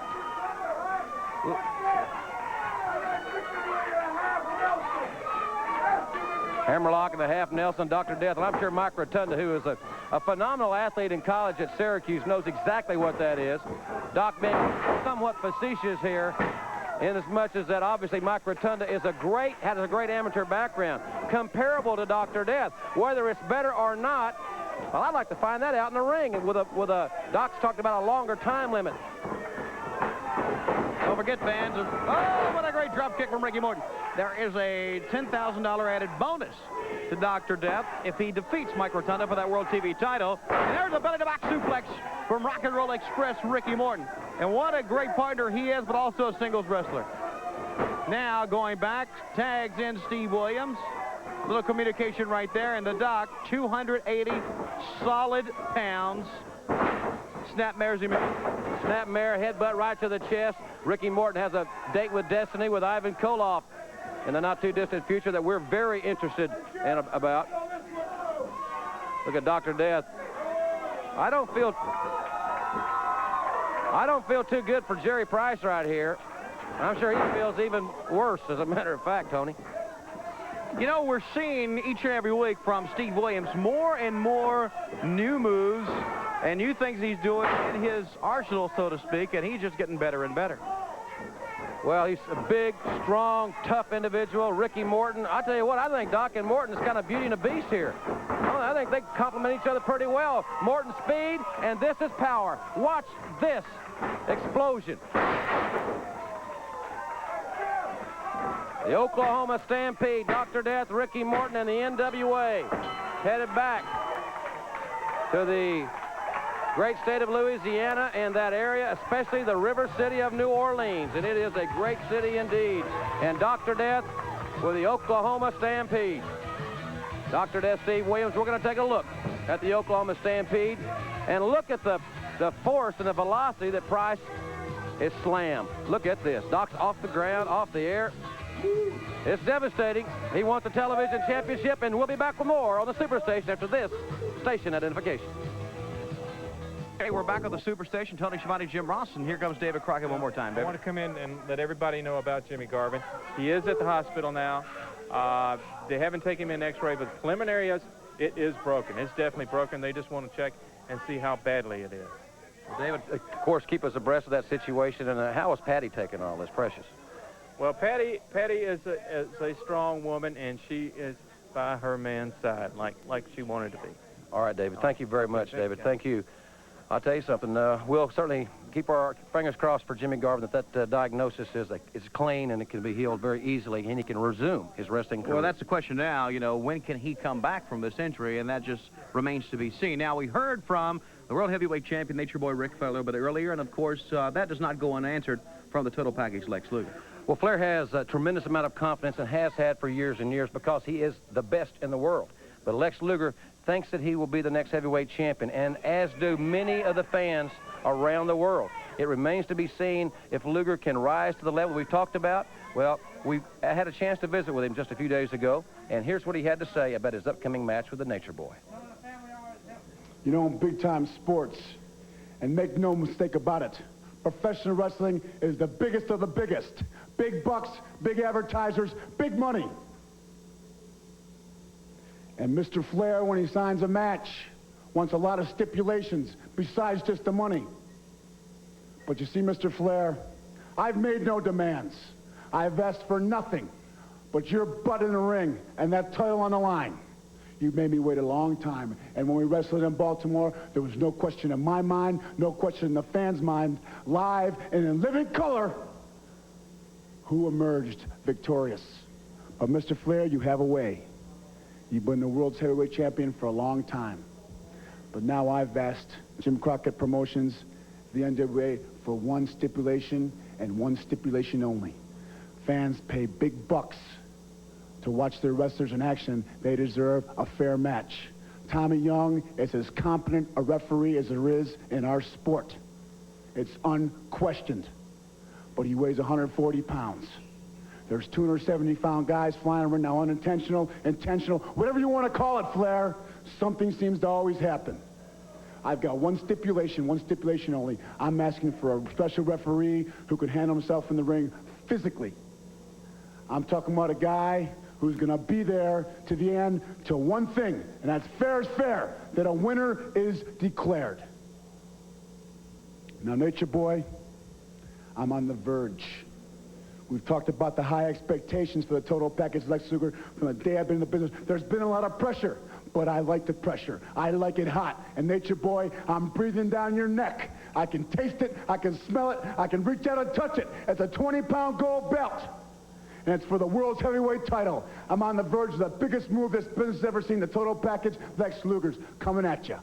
Hammerlock and the half Nelson, Dr. Death, and I'm sure Mike Rotunda, who is a phenomenal athlete in college at Syracuse, knows exactly what that is. Doc being somewhat facetious here, in as much as that obviously Mike Rotunda has a great amateur background, comparable to Dr. Death. Whether it's better or not, well, I'd like to find that out in the ring. And with a Doc's talked about a longer time limit. Don't forget, fans. Oh, what a great drop kick from Ricky Morton. There is a $10,000 added bonus to Dr. Death if he defeats Mike Rotunda for that World TV title. And there's a belly-to-back suplex from Rock and Roll Express Ricky Morton. And what a great partner he is, but also a singles wrestler. Now, going back, tags in Steve Williams. Little communication right there. And the Doc, 280 solid pounds. Snapmare's Snapmare, headbutt right to the chest. Ricky Morton has a date with destiny with Ivan Koloff in the not-too-distant future that we're very interested in about. Look at Dr. Death. I don't feel too good for Jerry Price right here. I'm sure he feels even worse, as a matter of fact, Tony. You know, we're seeing each and every week from Steve Williams more and more new moves and new things he's doing in his arsenal, so to speak, and he's just getting better and better. Well, he's a big, strong, tough individual. Ricky Morton, I tell you what, I think Doc and Morton is kind of beauty and a beast here. I think they complement each other pretty well. Morton's speed, and this is power. Watch this explosion. The Oklahoma Stampede, Dr. Death, Ricky Morton, and the NWA headed back to the great state of Louisiana and that area, especially the river city of New Orleans. And it is a great city indeed. And Dr. Death with the Oklahoma Stampede. Dr. Death, Steve Williams, we're going to take a look at the Oklahoma Stampede and look at the force and the velocity that Price is slammed. Look at this. Doc's off the ground, off the air. It's devastating. He wants the television championship, and we'll be back with more on the Superstation after this station identification. Hey, we're back on the Superstation. Tony Schiavone, Jim Ross, and here comes David Crockett one more time. David. I want to come in and let everybody know about Jimmy Garvin. He is at the hospital now. They haven't taken him in X-ray, but preliminary it is broken. It's definitely broken. They just want to check and see how badly it is. Well, David, of course, keep us abreast of that situation. And how is Patty taking all this, Precious? Well, Patty is a strong woman, and she is by her man's side, like she wanted to be. All right, David. Thank you very much, David. Thank you. I'll tell you something. We'll certainly keep our fingers crossed for Jimmy Garvin that diagnosis is clean and it can be healed very easily, and he can resume his wrestling career. Well, that's the question now. You know, when can he come back from this injury? And that just remains to be seen. Now, we heard from the World Heavyweight Champion, Nature Boy Ric Flair, a little bit earlier, and of course, that does not go unanswered from the Total Package, Lex Luger. Well, Flair has a tremendous amount of confidence and has had for years and years because he is the best in the world. But Lex Luger thinks that he will be the next heavyweight champion, and as do many of the fans around the world. It remains to be seen if Luger can rise to the level we've talked about. Well, we had a chance to visit with him just a few days ago, and here's what he had to say about his upcoming match with the Nature Boy. You know, in big-time sports, and make no mistake about it, Professional wrestling is the biggest of the biggest. Big bucks, big advertisers, big money. And Mr. Flair, when he signs a match, wants a lot of stipulations besides just the money. But you see, Mr. Flair, I've made no demands. I've asked for nothing but your butt in the ring and that title on the line. You made me wait a long time. And when we wrestled in Baltimore, there was no question in my mind, no question in the fans' mind, live and in living color, who emerged victorious. But Mr. Flair, you have a way. You've been the world's heavyweight champion for a long time. But now I've asked Jim Crockett Promotions, the NWA, for one stipulation and one stipulation only. Fans pay big bucks to watch their wrestlers in action. They deserve a fair match. Tommy Young is as competent a referee as there is in our sport. It's unquestioned. But he weighs 140 pounds. There's 270-pound guys flying around now, unintentional, intentional, whatever you want to call it, Flair. Something seems to always happen. I've got one stipulation only. I'm asking for a special referee who can handle himself in the ring physically. I'm talking about a guy who's going to be there to the end to one thing, and that's fair is fair, that a winner is declared. Now, Nature Boy, I'm on the verge. We've talked about the high expectations for the total package, Lex Luger, from the day I've been in the business. There's been a lot of pressure, but I like the pressure. I like it hot. And Nature Boy, I'm breathing down your neck. I can taste it. I can smell it. I can reach out and touch it. It's a 20-pound gold belt. And it's for the world's heavyweight title. I'm on the verge of the biggest move this business has ever seen. The total package, Lex Luger's coming at you.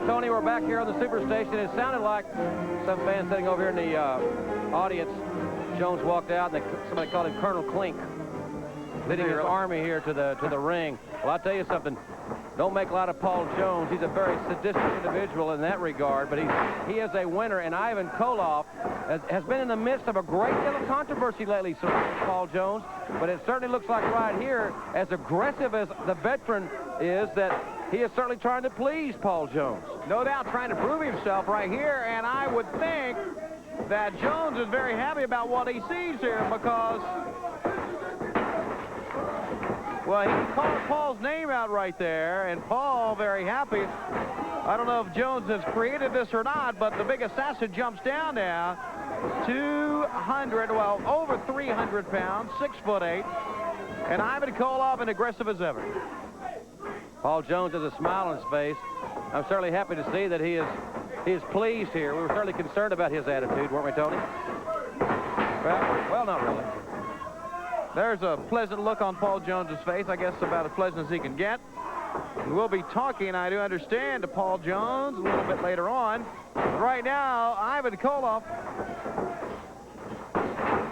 Tony, we're back here on the Superstation. It sounded like some fans sitting over here in the audience. Jones walked out, and somebody called him Colonel Klink, leading his army here to the ring. Well, I'll tell you something. Don't make a lot of Paul Jones. He's a very sadistic individual in that regard, but he is a winner. And Ivan Koloff has been in the midst of a great deal of controversy lately surrounding Paul Jones, but it certainly looks like right here, as aggressive as the veteran is, that he is certainly trying to please Paul Jones. No doubt trying to prove himself right here, and I would think that Jones is very happy about what he sees here because, well, he called Paul's name out right there, and Paul very happy. I don't know if Jones has created this or not, but the big assassin jumps down now. 200, well, over 300 pounds, 6'8", and Ivan Koloff, and aggressive as ever. Paul Jones has a smile on his face. I'm certainly happy to see that he is pleased here. We were certainly concerned about his attitude, weren't we, Tony? Well, not really. There's a pleasant look on Paul Jones's face, I guess about as pleasant as he can get. And we'll be talking, I do understand, to Paul Jones a little bit later on. But right now, Ivan Koloff.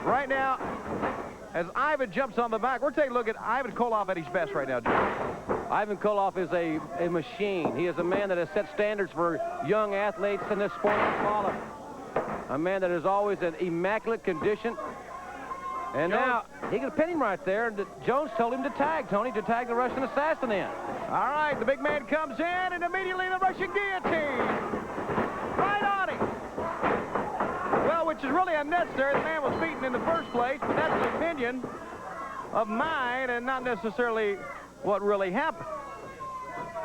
Right now, as Ivan jumps on the back, we're taking a look at Ivan Koloff at his best right now, Joe. Ivan Koloff is a machine. He is a man that has set standards for young athletes in this sport to follow. A man that is always in immaculate condition. And Jones, now, he can pin him right there. And Jones told him to tag, Tony, to tag the Russian assassin in. All right, the big man comes in, and immediately the Russian guillotine. Right on him. Well, which is really unnecessary. The man was beaten in the first place, but that's an opinion of mine and not necessarily what really happened.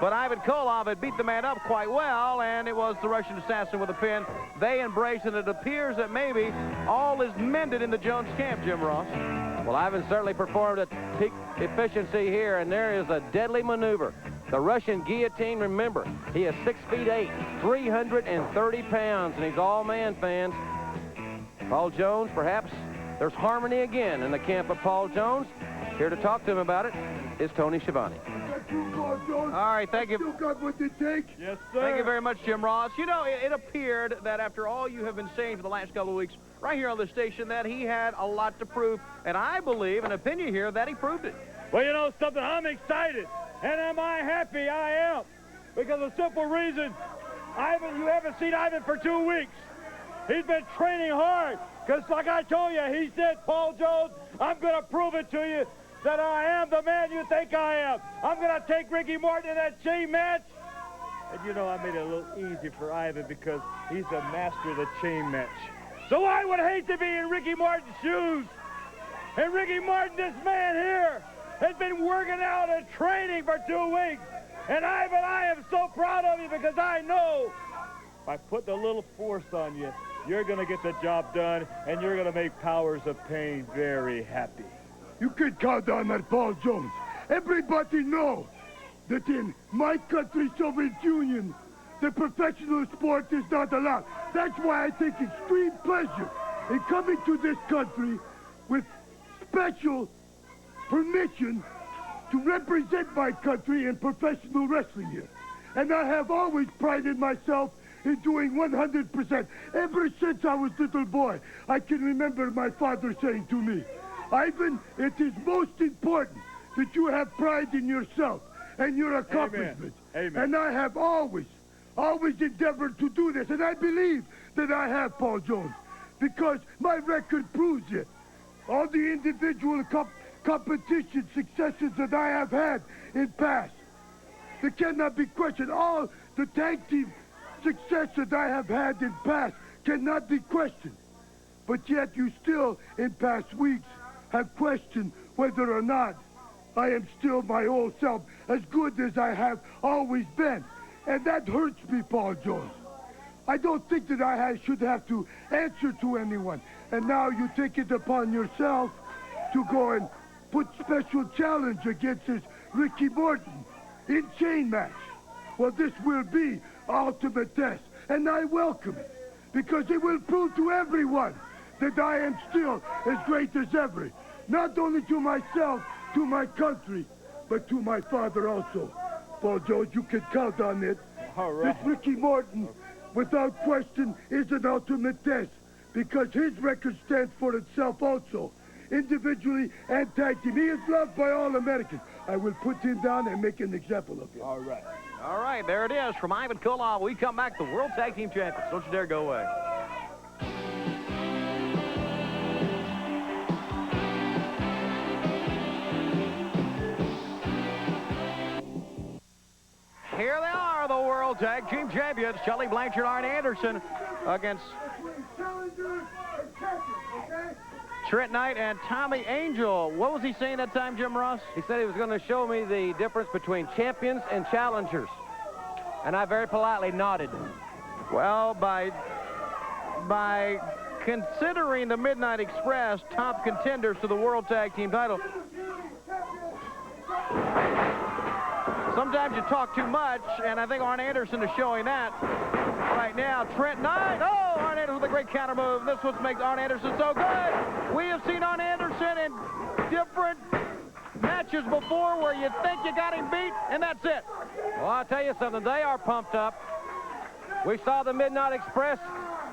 But Ivan Koloff had beat the man up quite well, and it was the Russian assassin with a pin. They embraced, and it appears that maybe all is mended in the Jones camp, Jim Ross. Well, Ivan certainly performed at peak efficiency here, and there is a deadly maneuver. The Russian guillotine, remember, he is 6'8", 330 pounds, and he's all-man, fans. Paul Jones, perhaps there's harmony again in the camp of Paul Jones. Here to talk to him about it is Tony Schiavone. All right, thank you. Still got what you take? Yes, sir. Thank you very much, Jim Ross. You know, it appeared that after all you have been saying for the last couple of weeks, right here on the station, that he had a lot to prove. And I believe, an opinion here, that he proved it. Well, you know something, I'm excited. And am I happy? I am. Because of the simple reason, you haven't seen Ivan for 2 weeks. He's been training hard. Because like I told you, he said, Paul Jones, I'm going to prove it to you that I am the man you think I am. I'm going to take Ricky Morton in that chain match. And you know, I made it a little easy for Ivan because he's a master of the chain match. So I would hate to be in Ricky Morton's shoes. And Ricky Morton, this man here, has been working out and training for 2 weeks. And Ivan, I am so proud of you because I know if I put a little force on you, you're going to get the job done, and you're going to make Powers of Pain very happy. You can count on that, Paul Jones. Everybody knows that in my country, Soviet Union, the professional sport is not allowed. That's why I take extreme pleasure in coming to this country with special permission to represent my country in professional wrestling here. And I have always prided myself in doing 100%. Ever since I was a little boy, I can remember my father saying to me, Ivan, it is most important that you have pride in yourself and your accomplishments. Amen. And I have always endeavored to do this. And I believe that I have, Paul Jones, because my record proves it. All the individual competition successes that I have had in past, they cannot be questioned. All the tag team success that I have had in past cannot be questioned. But yet you still, in past weeks, have questioned whether or not I am still my old self, as good as I have always been. And that hurts me, Paul Jones. I don't think that I should have to answer to anyone. And now you take it upon yourself to go and put special challenge against this Ricky Morton in chain match. Well, this will be ultimate test, and I welcome it, because it will prove to everyone that I am still as great as ever. Not only to myself, to my country, but to my father also. Paul Jones, you can count on it. All right. This Ricky Morton, without question, is an ultimate test, because his record stands for itself also, individually and tag team. He is loved by all Americans. I will put him down and make an example of him. All right. All right, there it is from Ivan Koloff. We come back, the World Tag Team Champions. Don't you dare go away. Here they are, the World Tag Team Champions. Tully Blanchard, Arn Anderson against Trent Knight and Tommy Angel. What was he saying that time, Jim Ross? He said he was going to show me the difference between champions and challengers. And I very politely nodded. Well, by considering the Midnight Express top contenders to the World Tag Team title, sometimes you talk too much, and I think Arn Anderson is showing that right now. Trent Knight, oh, Arn Anderson with a great counter move. This is what makes Arn Anderson so good. We have seen Arn Anderson in different matches before where you think you got him beat, and that's it. Well, I'll tell you something. They are pumped up. We saw the Midnight Express.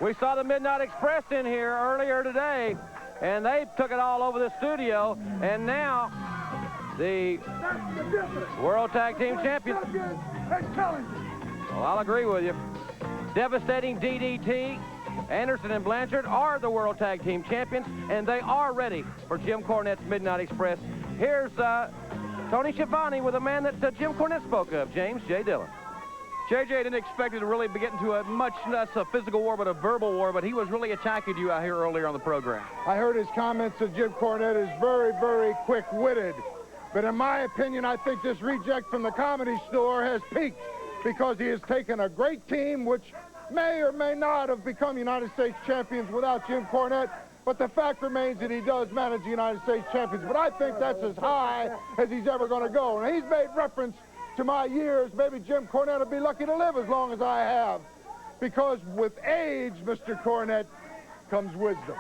We saw the Midnight Express in here earlier today, and they took it all over the studio, and now the World Tag Team Champions. Well, I'll agree with you. Devastating DDT. Anderson and Blanchard are the World Tag Team Champions, and they are ready for Jim Cornette's Midnight Express. Here's Tony Schiavone with a man that Jim Cornette spoke of, James J. Dillon. JJ didn't expect it to really be getting to a much less a physical war, but a verbal war, but he was really attacking you out here earlier on the program. I heard his comments that Jim Cornette is very, very quick-witted. But in my opinion, I think this reject from the Comedy Store has peaked because he has taken a great team, which may or may not have become United States champions without Jim Cornette. But the fact remains that he does manage the United States champions. But I think that's as high as he's ever going to go. And he's made reference to my years. Maybe Jim Cornette will be lucky to live as long as I have. Because with age, Mr. Cornette, comes wisdom.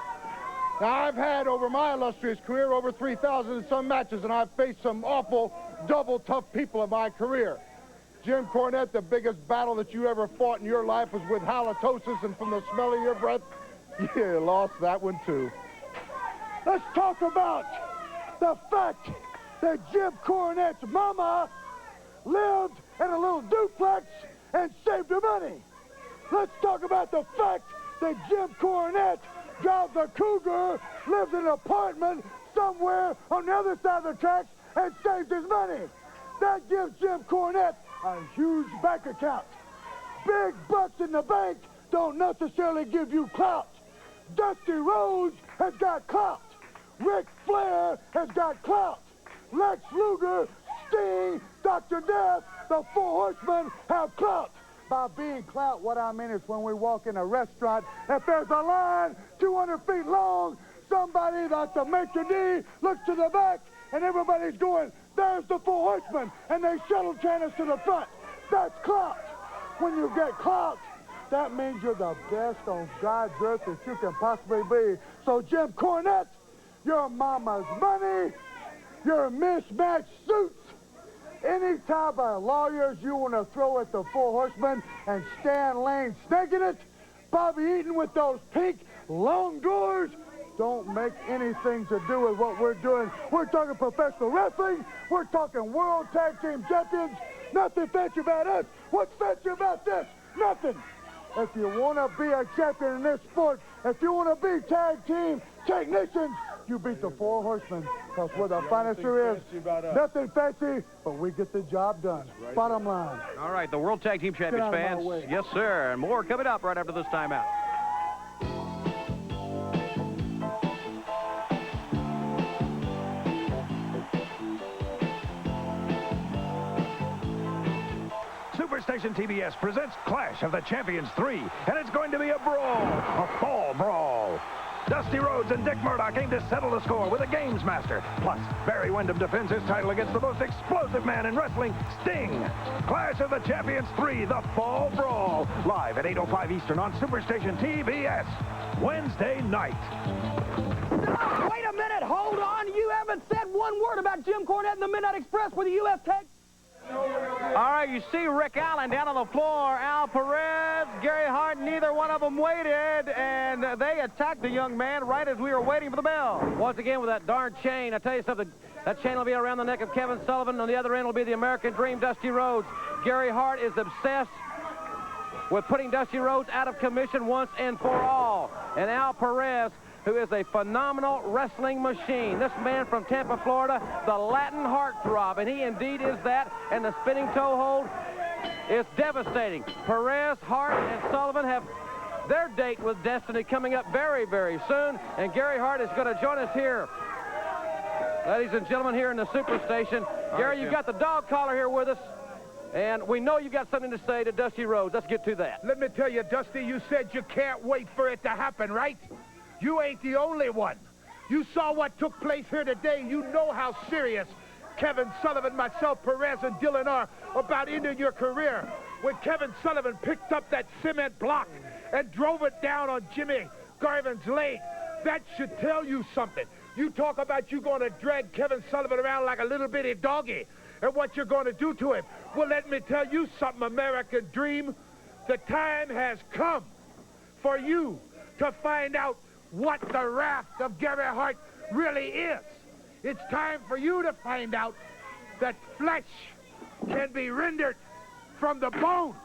Now, I've had, over my illustrious career, over 3,000 and some matches, and I've faced some awful, double tough people in my career. Jim Cornette, the biggest battle that you ever fought in your life was with halitosis, and from the smell of your breath, you lost that one too. Let's talk about the fact that Jim Cornette's mama lived in a little duplex and saved her money. Let's talk about the fact that Jim Cornette drives a Cougar, lives in an apartment somewhere on the other side of the tracks, and saves his money. That gives Jim Cornette a huge bank account. Big bucks in the bank don't necessarily give you clout. Dusty Rhodes has got clout. Ric Flair has got clout. Lex Luger, Sting, Dr. Death, the Four Horsemen have clout. By being clout, what I mean is when we walk in a restaurant, if there's a line 200 feet long, somebody like the maitre d' looks to the back, and everybody's going, there's the Four Horsemen, and they shuttle train us to the front. That's clout. When you get clout, that means you're the best on God's earth that you can possibly be. So, Jim Cornette, your mama's money, your mismatched suits, any type of lawyers you want to throw at the Four Horsemen, and Stan Lane snaking it, Bobby Eaton with those pink long drawers, don't make anything to do with what we're doing. We're talking professional wrestling. We're talking world tag team champions. Nothing fancy about us. What's fancy about this? Nothing. If you want to be a champion in this sport, if you want to be tag team technicians, you beat the Four Horsemen, because where the finest there is, nothing fancy, but we get the job done. Bottom line. All right, the World Tag Team Champions, fans. Yes, sir. And more coming up right after this timeout. Superstation TBS presents Clash of the Champions 3, and it's going to be a brawl, a fall brawl. Dusty Rhodes and Dick Murdoch aim to settle the score with a games master. Plus, Barry Windham defends his title against the most explosive man in wrestling, Sting. Clash of the Champions 3, the fall brawl. Live at 8:05 Eastern on Superstation TBS. Wednesday night. Wait a minute, hold on. You haven't said one word about Jim Cornette and the Midnight Express for the U.S. Tag. All right, you see Rick Allen down on the floor. Al Perez, Gary Hart, neither one of them waited, and they attacked the young man right as we were waiting for the bell. Once again with that darn chain. I tell you something, that chain will be around the neck of Kevin Sullivan. On the other end will be the American Dream, Dusty Rhodes. Gary Hart is obsessed with putting Dusty Rhodes out of commission once and for all. And Al Perez, who is a phenomenal wrestling machine. This man from Tampa, Florida, the Latin heartthrob, and he indeed is that, and the spinning toe hold is devastating. Perez, Hart, and Sullivan have their date with Destiny coming up very, very soon, and Gary Hart is going to join us here. Ladies and gentlemen, here in the Superstation. Gary, you've got the dog collar here with us, and we know you've got something to say to Dusty Rhodes. Let's get to that. Let me tell you, Dusty, you said you can't wait for it to happen, right? You ain't the only one. You saw what took place here today. You know how serious Kevin Sullivan, myself, Perez, and Dylan are about ending your career. When Kevin Sullivan picked up that cement block and drove it down on Jimmy Garvin's leg, that should tell you something. You talk about you going to drag Kevin Sullivan around like a little bitty doggy and what you're going to do to him. Well, let me tell you something, American Dream. The time has come for you to find out what the wrath of Gary Hart really is. It's time for you to find out that flesh can be rendered from the bone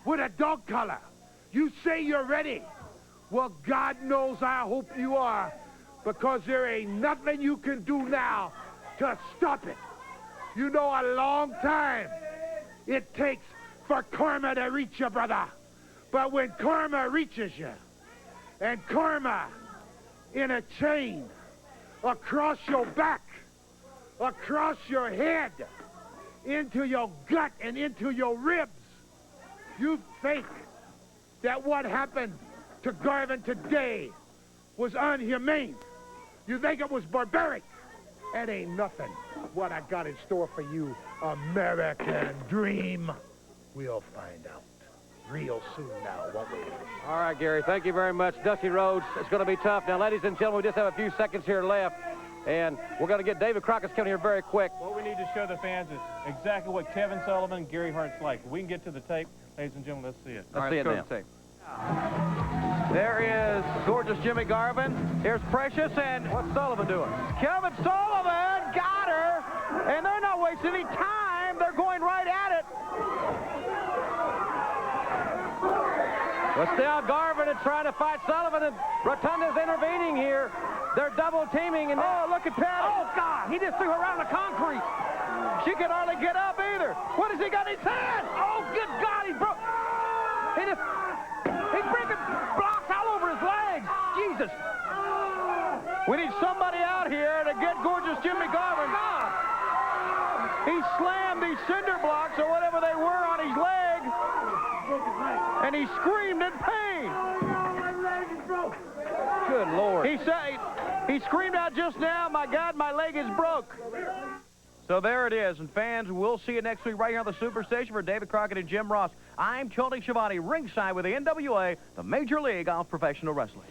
with a dog collar. You say you're ready. Well, God knows I hope you are, because there ain't nothing you can do now to stop it. You know, a long time it takes for karma to reach you, brother. But when karma reaches you, and karma in a chain across your back, across your head, into your gut and into your ribs, you think that what happened to Garvin today was unhumane. You think it was barbaric. That ain't nothing what I got in store for you, American Dream. We'll find out. real soon now, won't we? All right, Gary, thank you very much. Dusty Rhodes, it's going to be tough. Now, ladies and gentlemen, we just have a few seconds here left, and we're going to get David Crockett's coming here very quick. What we need to show the fans is exactly what Kevin Sullivan and Gary Hart's like. If we can get to the tape, ladies and gentlemen, let's see it. Let's see it now. There is gorgeous Jimmy Garvin. Here's Precious, and What's Sullivan doing? Kevin Sullivan got her, and they're not wasting any time. They're going right at it. But still, Garvin is trying to fight Sullivan, and Rotunda's intervening here. They're double teaming, and Oh, look at that. oh God, he just threw her around the concrete. She can hardly get up either. What has he got in his hand? Oh, good God, he's breaking blocks all over his legs. Jesus. We need somebody out here to get gorgeous Jimmy Garvin. He slammed these cinder blocks or whatever they were on his leg, and he screamed in pain. Good Lord. He screamed out just now, "My God, my leg is broke." So there it is, and fans, we'll see you next week right here on the Superstation. For David Crockett and Jim Ross, I'm Tony Schiavone, ringside with the NWA, the Major League of Professional Wrestling.